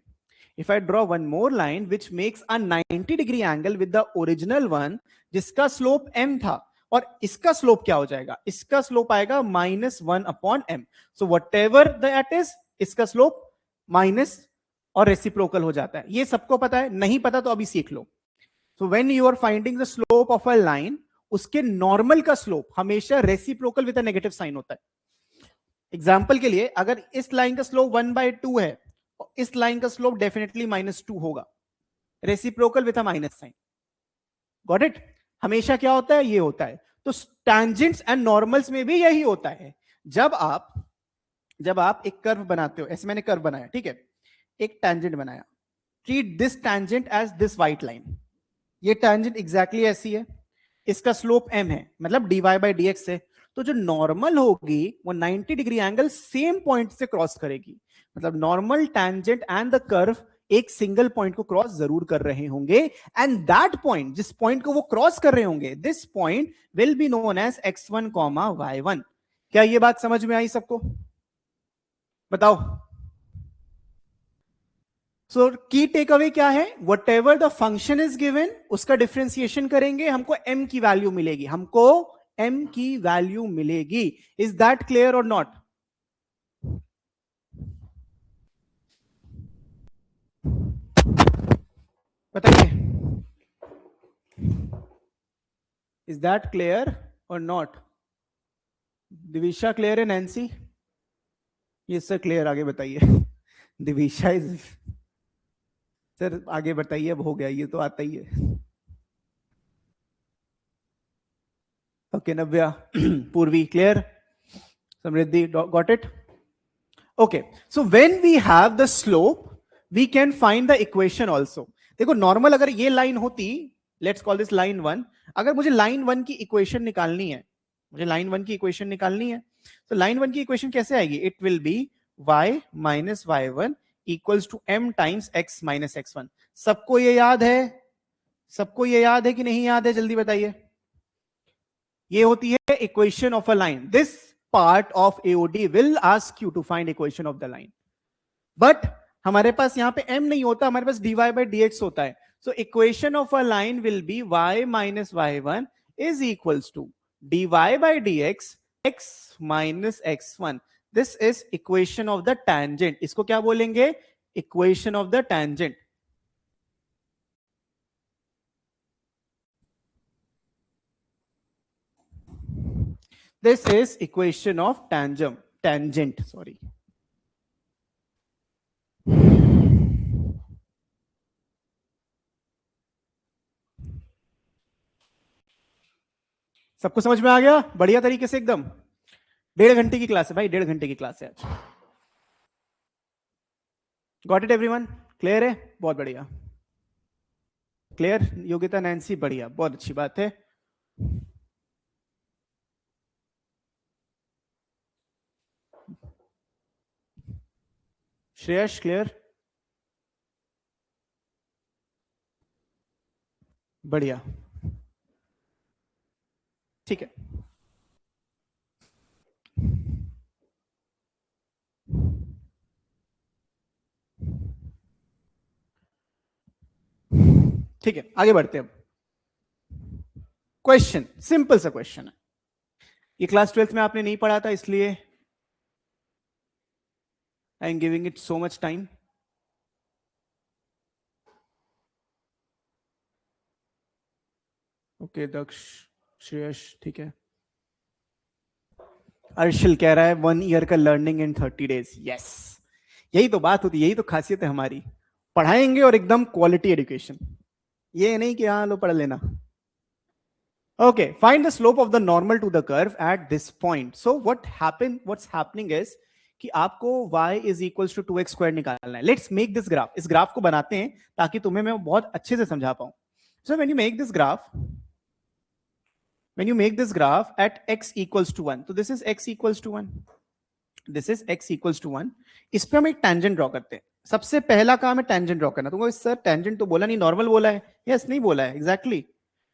if I draw one more line which makes a 90 degree angle with the original one, जिसका स्लोप m था, और इसका स्लोप क्या हो जाएगा? इसका स्लोप आएगा -1/m. So whatever that is, इसका स्लोप माइनस और रेसिप्रोकल हो जाता है. ये सबको पता है, नहीं पता तो अभी सीख लो. So when you are finding the slope of a line, उसके नॉर्मल का स्लोप हमेशा reciprocal with a negative sign होता है. एग्जाम्पल के लिए, अगर इस लाइन का स्लोप 1/2 है, इस लाइन का स्लोप डेफिनेटली -2 होगा, reciprocal with a minus sign. Got it? हमेशा क्या होता है? ये होता है. तो टैंजेंट्स एंड नॉर्मल्स में भी यही होता है. जब आप एक कर्व बनाते हो, ऐसे मैंने कर्व बनाया, ठीक है, एक टैंजेंट बनाया, treat this tangent as this white line. ये टैंजेंट एग्जैक्टली ऐसी है, इसका स्लोप m है, मतलब dy by dx है. तो जो नॉर्मल होगी वो 90 डिग्री एंगल सेम पॉइंट से क्रॉस करेगी. मतलब normal, tangent and the curve एक सिंगल पॉइंट को क्रॉस जरूर कर रहे होंगे. एंड दैट पॉइंट, जिस पॉइंट को वो क्रॉस कर रहे होंगे, this point will be known as x1, y1. क्या ये बात समझ में आई सबको? बताओ. सो की टेक अवे क्या है? What ever the function is given, उसका डिफरेंशिएशन करेंगे, हमको m की वैल्यू मिलेगी. हमको m की वैल्यू मिलेगी. इज दैट क्लियर और नॉट? बताइए, इज दैट क्लियर और नॉट? दिविशा क्लियर है? नैन्सी? ये सर क्लियर. आगे बताइए. दिविशा इज, सर आगे बताइए. अब हो गया, ये तो आता ही है. Okay, Navya, Purvi clear, Samriddhi got it. Okay, so when we have the slope we can find the equation also. देखो, नॉर्मल अगर ये लाइन होती, लेट्स कॉल दिस लाइन 1, अगर मुझे लाइन 1 की इक्वेशन निकालनी है, तो लाइन 1 की इक्वेशन कैसे आएगी? It will be y minus y1 equals to m times x minus x1. सबको ये याद है? कि नहीं याद है? जल्दी बताइए. ये होती है equation of a line. This part of AOD will ask you to find equation of the line. But हमारे पास यहां पे m नहीं होता, हमारे पास dy by dx होता है. So equation of a line will be y minus y1 is equals to dy by dx x minus x1. This is equation of the tangent. इसको क्या बोलेंगे? Equation of the tangent. This is equation of tangent, sorry. सबको समझ में आ गया? बढ़िया तरीके से एकदम. 1.5 घंटे की क्लास है भाई, 1.5 घंटे की क्लास है आज. Got it everyone? क्लियर है? बहुत बढ़िया. क्लियर? योगिता, नैन्सी, बढ़िया, बहुत अच्छी बात है. श्रेयस, क्लियर? बढ़िया, ठीक है. ठीक है, आगे बढ़ते हैं. अब क्वेश्चन, सिंपल सा क्वेश्चन है. ये क्लास 12th में आपने नहीं पढ़ा था, इसलिए I am giving it so much time. Okay Daksh, Shreyas, ठीक है. अर्शल कह रहा है 1 ईयर का लर्निंग इन 30 days. यस, यही तो बात होती है, यही तो खासियत है हमारी. पढ़ाएंगे और एकदम क्वालिटी एजुकेशन. ये नहीं कि हाँ लो पढ़ लेना. Okay, find the slope of the normal to the curve at this point. So what's happening is कि आपको y is equal to 2x square निकालना है. Let's make this graph. इस ग्राफ को बनाते हैं ताकि तुम्हें मैं बहुत अच्छे से समझा पाऊं. सो when you make this graph, when you make this graph at x equals to 1, so this is x equals to 1, this is x equals to 1. इस पे हम एक टेंजेंट ड्रॉ करते हैं. सबसे पहला काम है टेंजेंट ड्रॉ करना. तुमको सर टेंजेंट तो बोला नहीं, नॉर्मल बोला है. यस, नहीं बोला है एग्जैक्टली,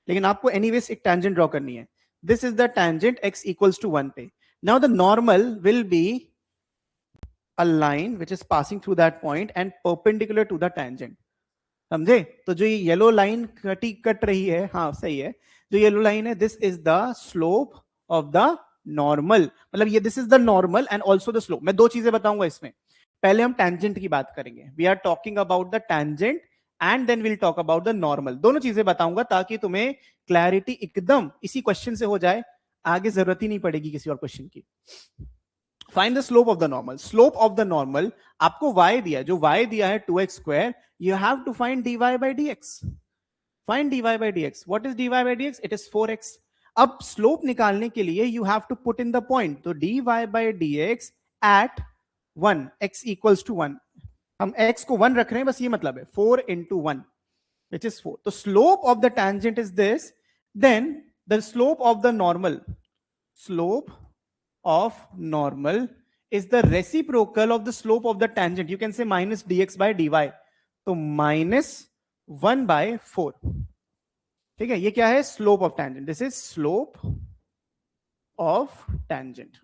लेकिन आपको एनीवेज एक टेंजेंट ड्रॉ करनी है. This is the tangent x equals to 1 पे. Now the normal will be a line which is passing through that point and perpendicular to the tangent. समझे? तो जो ये येलो लाइन कट रही है, हाँ सही है, जो येलो लाइन है, this is the slope of the normal. मतलब ये this is the normal and also the slope. मैं दो चीजें बताऊंगा इसमें. पहले हम टेंजेंट की बात करेंगे. We are talking about the tangent and then will talk about the normal. दोनों चीजें बताऊंगा ताकि तुम्हें क्लैरिटी एकदम इसी क्वेश्चन से हो जाए, आगे जरूरत ही नहीं पड़ेगी किसी और क्वेश्चन की. Find the slope of the normal. Slope of the normal आपको y दिया, जो y दिया है 2x square, you have to find dy by dx. Find dy by dx. What is dy by dx? It is 4x. अब slope निकालने के लिए you have to put in the point. तो dy by dx at 1, x equals to 1. हम x को 1 रख रहे हैं, बस ये मतलब है 4 into 1 which is 4. तो slope of the tangent is this. Then the slope of the normal, slope of normal is the reciprocal of the slope of the tangent. You can say minus dx by dy. तो -1/4. ठीक है, ये क्या है? Slope of tangent. This is slope of tangent.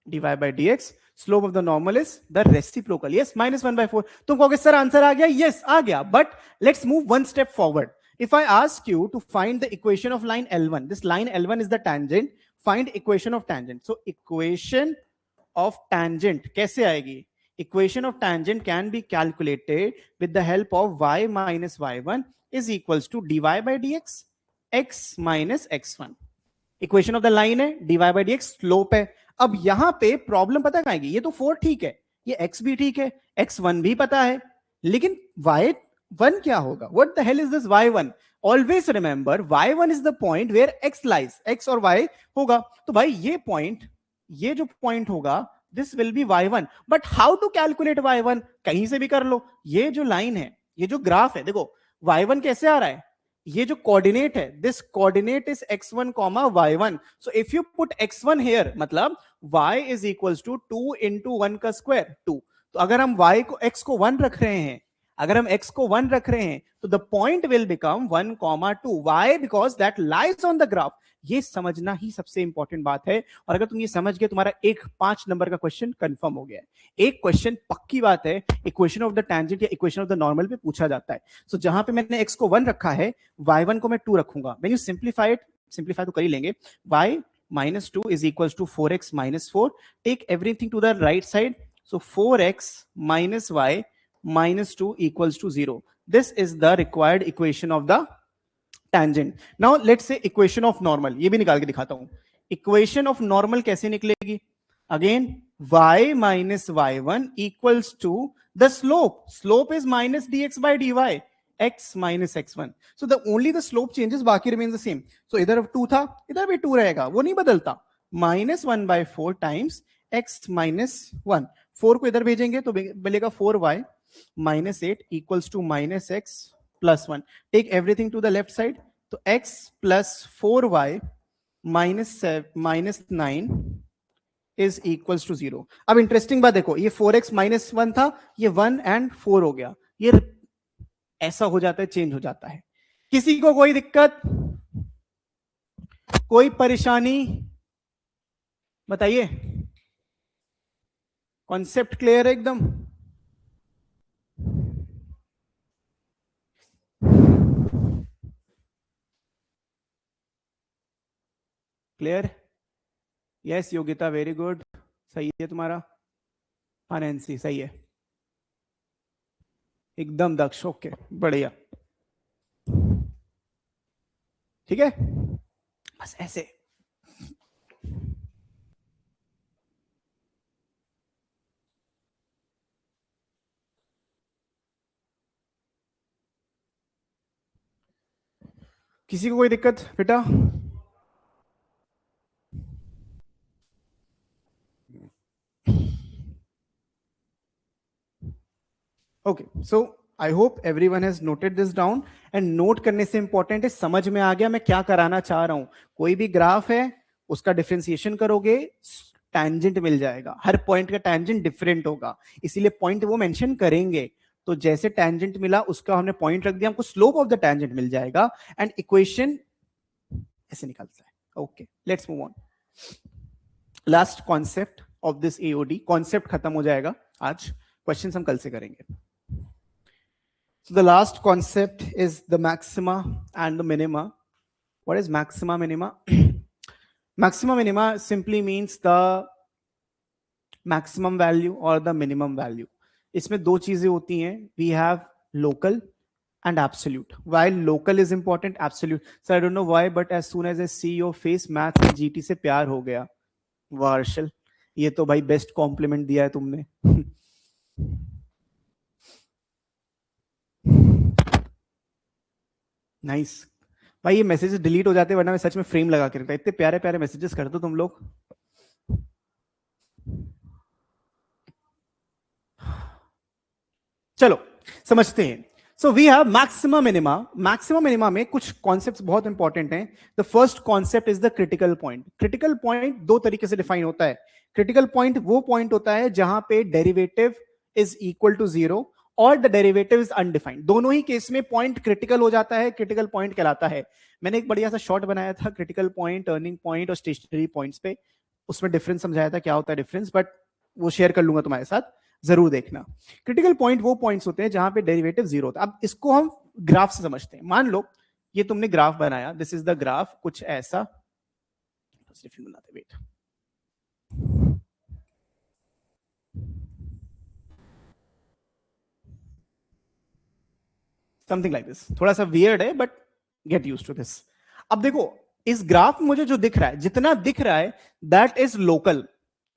dy by dx, slope of the normal is the reciprocal. Yes, -1/4. तुम कहोगे sir answer आ गया. Yes, आ गया. But let's move one step forward. If I ask you to find the equation of line L1, this line L1 is the tangent. Find equation of tangent. So equation of tangent कैसे आएगी? Equation of tangent can be calculated with the help of y minus y1 is equals to dy by dx x minus x1. Equation of the line है, dy by dx slope है. अब यहां पे problem पता कहां आएगी? ये तो 4 ठीक है, ये x भी ठीक है, x1 भी पता है, लेकिन y1 क्या होगा? What the hell is this y1? Always remember y1 is the point where x lies. x और y होगा. तो भाई ये पॉइंट, ये जो पॉइंट होगा, this will be y1. But how to calculate y1? कहीं से भी कर लो. ये जो लाइन है, ये जो ग्राफ है, देखो y1 कैसे आ रहा है? ये जो कोऑर्डिनेट है, this coordinate is x1, y1. So if you put x1 here, मतलब y is equals to 2 into 1 का स्क्वायर 2. तो अगर हम y को x को 1 रख रहे हैं, अगर हम x को 1 रख रहे हैं तो the point will become 1,2. Why? Because that lies on the graph. ये समझना ही सबसे इंपॉर्टेंट बात है, और अगर तुम ये समझ गए तुम्हारा एक 5 नंबर का क्वेश्चन कंफर्म हो गया है. एक क्वेश्चन पक्की बात है इक्वेशन ऑफ द टैंजेंट या इक्वेशन ऑफ द नॉर्मल पे पूछा जाता है. सो जहां पे मैंने x को 1 रखा है, y1 को मैं 2 रखूंगा. व्हेन यू सिंप्लीफाई तो कर ही लेंगे. y minus 2 is equals to 4x minus 4. Take everything to the right side. So 4x minus y minus 2 equals to 0. This is the required equation of the tangent. Now let's say equation of normal. ये भी निकाल के दिखाता हूं. Equation of normal कैसे निकलेगी? Again, y minus y1 equals to the slope. Slope is minus dx by dy. x minus x1. So the only the slope changes, बाकी remains the same. So इधर 2 था, इधर भी 2 रहेगा, वो नहीं बदलता. minus 1 by 4 times x minus 1. 4 को इधर भेजेंगे तो मिलेगा 4y minus 8 equals to minus x plus 1. Take everything to the left side. तो x plus 4y minus 9 is equals to 0. अब इंटरेस्टिंग बात देखो, ये 4x minus 1 था, ये 1 and 4 हो गया. ये ऐसा हो जाता है, चेंज हो जाता है. किसी को कोई दिक्कत, कोई परेशानी बताइए? कॉन्सेप्ट क्लियर है एकदम? Clear? Yes Yogita, very good. सही है तुम्हारा. हाँ नैन्सी, सही है एकदम. दक्ष, ओके, बढ़िया. ठीक है, बस ऐसे. किसी को कोई दिक्कत बेटा? Okay, so I hope everyone has noted this down. And note करने से इंपॉर्टेंट है समझ में आ गया मैं क्या कराना चाह रहा हूं. कोई भी ग्राफ है उसका डिफरेंशिएशन करोगे, टैंजेंट मिल जाएगा. हर पॉइंट का टैंजेंट डिफरेंट होगा, इसीलिए पॉइंट वो मेंशन करेंगे. तो जैसे टैंजेंट मिला उसका हमने पॉइंट रख दिया, हमको स्लोप ऑफ द टैंजेंट मिल जाएगा एंड इक्वेशन ऐसे निकलता है. Okay, let's move on. Last concept of this AOD. Concept खत्म हो जाएगा आज, क्वेश्चंस हम कल से करेंगे. So the last concept is the maxima and the minima. What is maxima, minima? Maxima, minima simply means the maximum value or the minimum value. इसमें दो चीजें होती हैं. We have local and absolute. While local is important, absolute. So I don't know why, but as soon as I see your face, math and GT से प्यार हो गया. वाह अर्शल, ये तो भाई बेस्ट कॉम्प्लीमेंट दिया है तुमने. नाइस भाई, ये मैसेजेस डिलीट हो जाते हैं वरना मैं सच में फ्रेम लगा के रखता. इतने प्यारे प्यारे मैसेजेस कर दो तुम लोग. चलो समझते हैं. So we have maxima minima. Maxima minima में कुछ कॉन्सेप्ट्स बहुत इंपॉर्टेंट हैं. The first concept is the critical point. Critical point दो तरीके से डिफाइन होता है. क्रिटिकल पॉइंट वो पॉइंट होता है जहां पे डेरिवेटिव इज इक्वल टू 0 और द डेरिवेटिव इज अनडिफाइंड. दोनों ही केस में पॉइंट क्रिटिकल हो जाता है, क्रिटिकल पॉइंट कहलाता है. मैंने एक बढ़िया सा शॉर्ट बनाया था क्रिटिकल पॉइंट, टर्निंग पॉइंट और स्टेशनरी पॉइंट्स पे. उसमें डिफरेंस समझाया था क्या होता है डिफरेंस, बट वो शेयर कर लूंगा तुम्हारे साथ, जरूर देखना. क्रिटिकल पॉइंट वो पॉइंट्स होते हैं जहां पे डेरिवेटिव 0 होता है. अब इसको हम ग्राफ से समझते हैं. मान लो ये तुमने ग्राफ बनाया, दिस इज द ग्राफ, कुछ ऐसा. Wait, something like this. थोड़ा सा वियर्ड है but get used to this. अब देखो इस ग्राफ में मुझे जो दिख रहा है, जितना दिख रहा है that is local.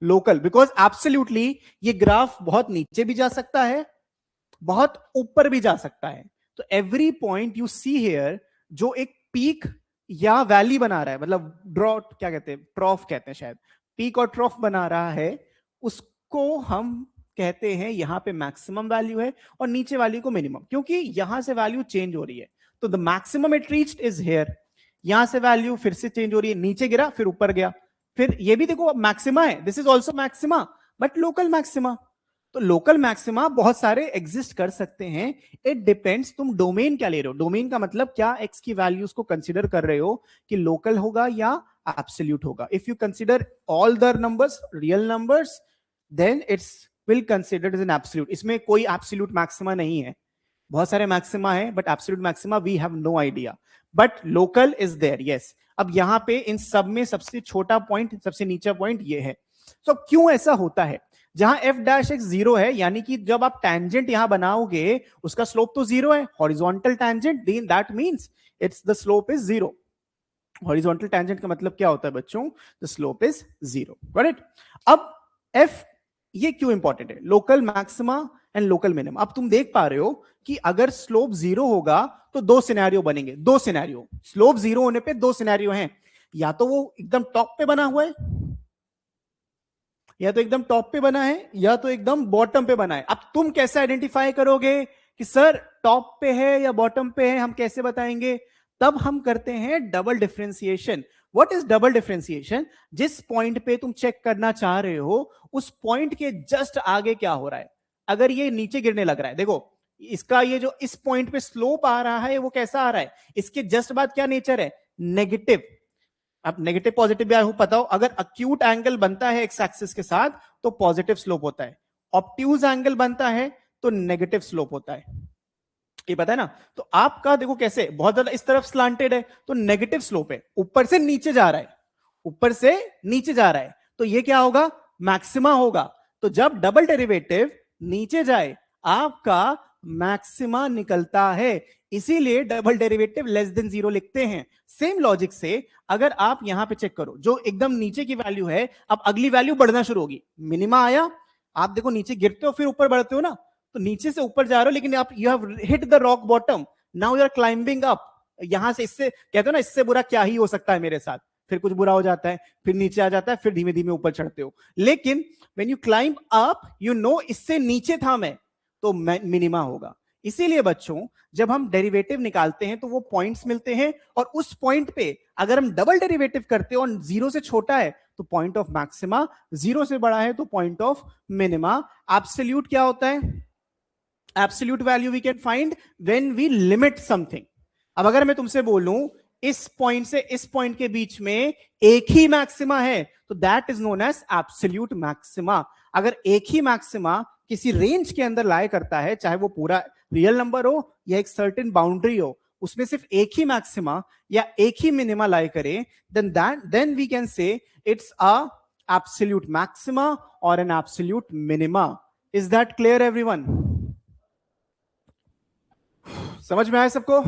Local because absolutely ये ग्राफ बहुत नीचे भी जा सकता है, बहुत ऊपर भी जा सकता है. तो every point you see here जो एक पीक या वैली बना रहा है, मतलब ड्रॉट क्या कहते हैं, ट्रॉफ कहते हैं शायद, पीक और ट्रॉफ बना रहा है, उसको हम कहते हैं यहां पे मैक्सिमम वैल्यू है और नीचे वाली को मिनिमम, क्योंकि यहां से वैल्यू चेंज हो रही है. तो the maximum it reached is here. यहां से वैल्यू फिर से चेंज हो रही है, नीचे गिरा फिर ऊपर गया. फिर ये भी देखो मैक्सिमा है, this is also maxima but local maxima. तो लोकल मैक्सिमा बहुत सारे एग्जिस्ट कर सकते हैं, इट डिपेंड्स तुम डोमेन क्या ले रहे हो। डोमेन का मतलब क्या एक्स की वैल्यूज को कंसिडर कर रहे हो कि लोकल होगा या एब्सोल्यूट होगा। If you consider all the numbers real numbers then it's will considered as an absolute. इसमें कोई एब्सोल्यूट मैक्सिमा नहीं है, बहुत सारे मैक्सिमा है but absolute maxima we have no idea, but local is there yes. अब यहां पे इन सब में सबसे छोटा पॉइंट, सबसे नीचा पॉइंट ये है। तो क्यों ऐसा होता है? जहां एफ डैश एक्स जीरो है, यानी कि जब आप टैंजेंट यहां बनाओगे उसका स्लोप तो जीरो है, horizontal tangent, that means it's the slope is zero. Horizontal tangent का मतलब क्या होता है बच्चों? The slope is zero, correct. अब एफ, ये क्यों इंपॉर्टेंट है? Local maxima and local minimum. अब तुम देख पा रहे हो कि अगर स्लोप जीरो होगा तो दो सिनेरियो बनेंगे, दो सिनेरियो, स्लोप जीरो होने पे दो सिनेरियो हैं, या तो वो एकदम टॉप पे बना हुआ है, या तो एकदम टॉप पे बना है, या तो एकदम बॉटम पे बना है। अब तुम कैसे आइडेंटिफाई करोगे कि सर टॉप पे है या बॉटम पे है, हम कैसे बताएंगे? तब हम करते हैं double differentiation. What is double differentiation? जिस पॉइंट पे तुम चेक करना चाह रहे हो उस पॉइंट के जस्ट आगे क्या हो रहा है। अगर ये नीचे गिरने लग रहा है, देखो इसका ये जो इस पॉइंट पे स्लोप आ रहा है वो कैसा आ रहा है, इसके जस्ट बाद क्या नेचर है? नेगेटिव। अब नेगेटिव पॉजिटिव भी आई होप पता हो, अगर अक्यूट एंगल बनता है एक्स एक्सिस के साथ तो पॉजिटिव स्लोप होता है, ऑब्ट्यूज एंगल बनता है तो नेगेटिव स्लोप होता है, ये पता है ना। तो आपका देखो कैसे बहुत ज्यादा इस तरफ स्लांटेड है तो नेगेटिव स्लोप है, ऊपर से नीचे जा रहा है, ऊपर से नीचे जा रहा है, तो ये क्या होगा? मैक्सिमा होगा। तो जब डबल डेरिवेटिव नीचे जाए आपका मैक्सिमा निकलता है, इसीलिए double derivative less than zero लिखते हैं। सेम लॉजिक से अगर आप यहां पे चेक करो, जो एकदम नीचे की वैल्यू है, अब अगली वैल्यू बढ़ना शुरू होगी, मिनिमा आया, आप देखो नीचे गिरते हो फिर ऊपर बढ़ते हो ना, तो नीचे से ऊपर जा रहे हो लेकिन आप you have hit the rock bottom, now you are climbing up. यहां से, इससे कहते हो ना इससे बुरा क्या ही हो सकता है मेरे साथ, फिर कुछ बुरा हो जाता है, फिर नीचे आ जाता है, फिर धीमे धीमे ऊपर चढ़ते हो। लेकिन when you climb up you know इससे नीचे था मैं, तो मिनिमा होगा। इसीलिए बच्चों जब हम डेरिवेटिव निकालते हैं तो वो पॉइंट्स मिलते हैं, और उस पॉइंट पे अगर हम डबल डेरिवेटिव करते हैं और जीरो से छोटा है तो पॉइंट ऑफ मैक्सिमा, जीरो से बड़ा है तो पॉइंट ऑफ मिनिमा। एब्सोल्यूट क्या होता है? Absolute value we can find when we limit something. अब अगर मैं तुमसे बोलूं इस पॉइंट से इस पॉइंट के बीच में एक ही मैक्सिमा है तो that is known as absolute maxima. अगर एक ही मैक्सिमा किसी रेंज के अंदर लाया करता है, चाहे वो पूरा रियल नंबर हो या एक सर्टेन बाउंड्री हो, उसमें सिर्फ एक ही मैक्सिमा या एक ही मिनिमा लाए करे, then we can say it's a absolute maxima और an absolute minima. Is that clear everyone? समझ में आया सबको?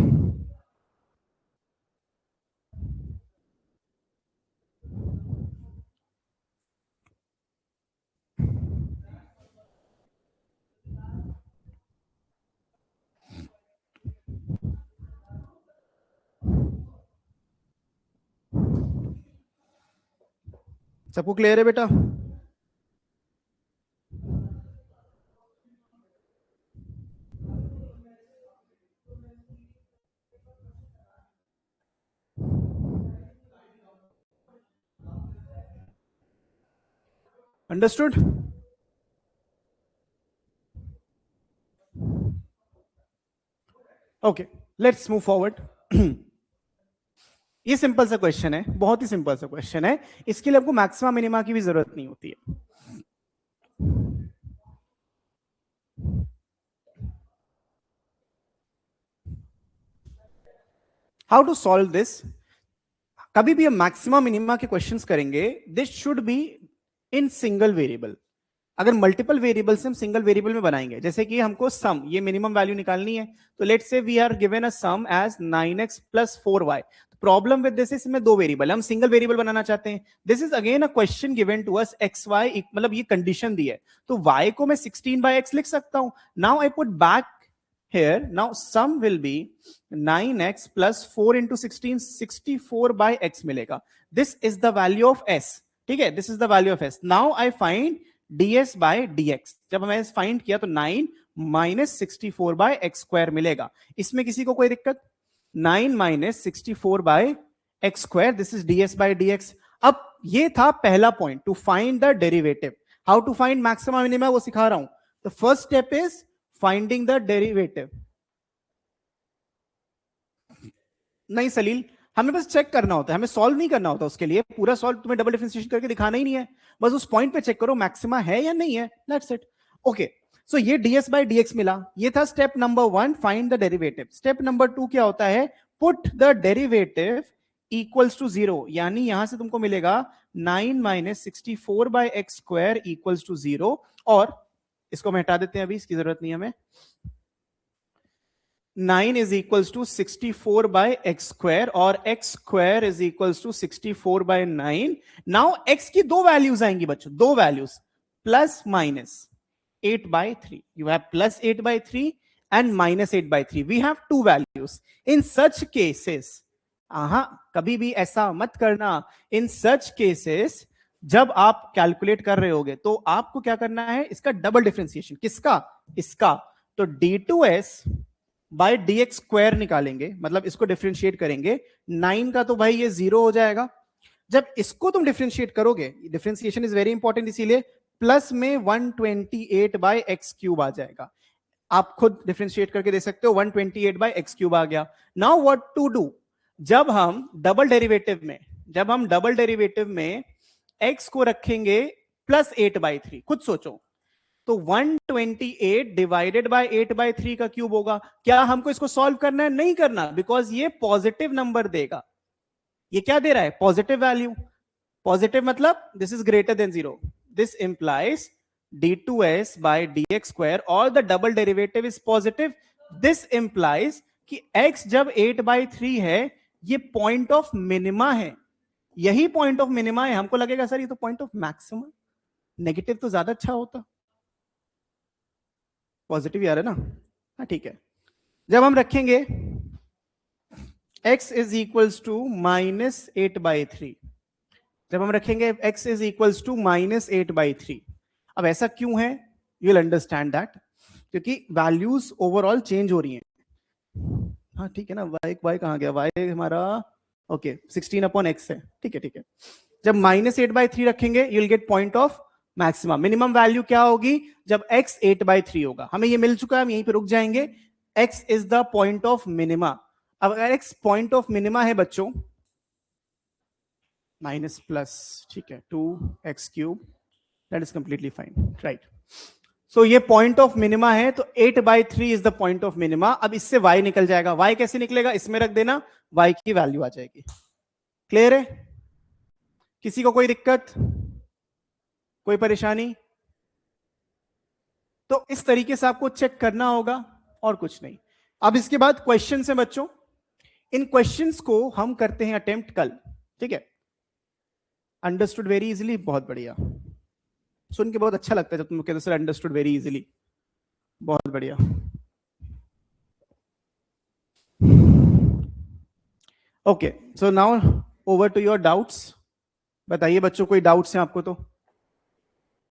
सबको क्लियर है बेटा? Understood? Okay, let's move forward. ये सिंपल सा क्वेश्चन है, बहुत ही सिंपल सा क्वेश्चन है, इसके लिए आपको मैक्सिमा मिनिमा की भी जरूरत नहीं होती है। How to solve this? कभी भी हम मैक्सिमा मिनिमा के क्वेश्चंस करेंगे, this should be in single variable. अगर मल्टीपल वेरिएबल से हम सिंगल वेरिएबल में बनाएंगे, जैसे कि हमको सम, ये मिनिमम वैल्यू निकालनी है, तो let's say we are given a sum as 9x plus 4y। Problem with this इसमें दो वेरिएबल, हम सिंगल वेरिएबल बनाना चाहते हैं। This is again a question given to us xy, मतलब ये कंडीशन दी है, तो y को मैं 16/x लिख सकता हूं। Now I put back here, now sum will be 9x plus 4 into 16, 64/x मिलेगा। this is the value of s, ठीक है, this is the value of s. now I find ds by dx। जब मैंने find किया तो 9 minus 64/x² मिलेगा। इसमें किसी को कोई दिक्कत? 9 minus 64/x², this is ds by dx। अब ये था पहला point, to find the derivative. How to find maxima minima वो सिखा रहा हूं। The first step is finding the derivative. नहीं सलील, हमें बस चेक करना होता है, हमें सॉल्व नहीं करना होता उसके लिए. पूरा सॉल्व तुम्हें डबल डिफरेंशिएशन करके दिखाना ही नहीं है, बस उस पॉइंट पे चेक करो मैक्सिमा है या नहीं है. That's it. ओके, सो ये ds by dx मिला. ये था step number 1, find the derivative. Step number 2 क्या होता है? Put the derivative equals to 0. यानी यहां से तुमको मिलेगा 9 minus 64 by x square equals to 0. और इसको हम हटा देते हैं, अभी इसकी जरूरत नहीं हमें. 9 is equals to 64 by x square और x square is equals to 64 by 9. Now x की दो वैल्यूज आएंगी बच्चों, दो values, plus minus 8 by 3. You have plus 8 by 3 and minus 8 by 3. We have two values. In such cases, कभी भी ऐसा मत करना. In such cases, जब आप कैलकुलेट कर रहे होगे तो आपको क्या करना है? इसका डबल डिफरेंशिएशन. किसका? इसका. तो d2s बाय dx स्क्वायर निकालेंगे, मतलब इसको डिफरेंशिएट करेंगे. 9 का तो भाई ये 0 हो जाएगा. जब इसको तुम डिफरेंशिएट करोगे, डिफरेंशिएशन इज वेरी इंपॉर्टेंट, इसीलिए प्लस में 128 बाय एक्स क्यूब आ जाएगा. आप खुद डिफरेंशिएट करके दे सकते हो. 128 बाय एक्स क्यूब आ गया. Now what to do? जब हम डबल डेरिवेटिव में x को रखेंगे प्लस 8 बाई 3, खुद सोचो, तो 128 डिवाइडेड बाय 8 बाय 3 का क्यूब होगा. क्या हमको इसको सॉल्व करना है? नहीं करना, बिकॉज ये पॉजिटिव नंबर देगा. ये क्या दे रहा है? Positive value. पॉजिटिव मतलब this is greater then 0. This implies d2s by dx square और the double derivative is positive. This implies कि x जब 8 by 3 है, ये पॉइंट ऑफ मिनिमा है. यही पॉइंट ऑफ मिनिमा है. हमको लगेगा सर ये तो पॉइंट ऑफ मैक्सिमम, नेगेटिव तो ज्यादा अच्छा होता. पॉजिटिव आ रहा है ना? हाँ ठीक है. जब हम रखेंगे x is equals to minus 8 by 3, जब हम रखेंगे x is equals to minus 8 by 3. अब ऐसा क्यों है? यू विल अंडरस्टैंड दैट, क्योंकि वैल्यूज ओवरऑल चेंज हो रही हैं. हाँ ठीक है ना. y कहां गया? y हमारा ओके 16 अपॉन x है. ठीक है ठीक है. जब माइनस 8 बाई 3 रखेंगे, you will get point of maxima. Minimum value क्या होगी? जब x 8 बाई 3 होगा. हमें ये मिल चुका है, हम यहीं पे रुक जाएंगे. x is the point of minima. अब अगर x पॉइंट ऑफ मिनिमा है बच्चों, माइनस प्लस, ठीक है, 2x cube, that is completely fine, right. So ये पॉइंट ऑफ मिनिमा है, तो 8 by 3 is the point of minima. अब इससे y निकल जाएगा. y कैसे निकलेगा? इसमें रख देना, y की वैल्यू आ जाएगी. क्लियर है? किसी को कोई दिक्कत, कोई परेशानी? तो इस तरीके से आपको चेक करना होगा और कुछ नहीं. अब इसके बाद क्वेश्चन है बच्चों. इन क्वेश्चंस को हम करते हैं अटेम्प्ट कल. ठीक है? Understood very easily. बहुत बढ़िया, सुन के बहुत अच्छा लगता है जब तुम कहते हो सर अंडरस्टूड वेरी इजीली. बहुत बढ़िया. Okay, so now over to your doubts. बताइए बच्चों, कोई डाउट्स हैं आपको तो?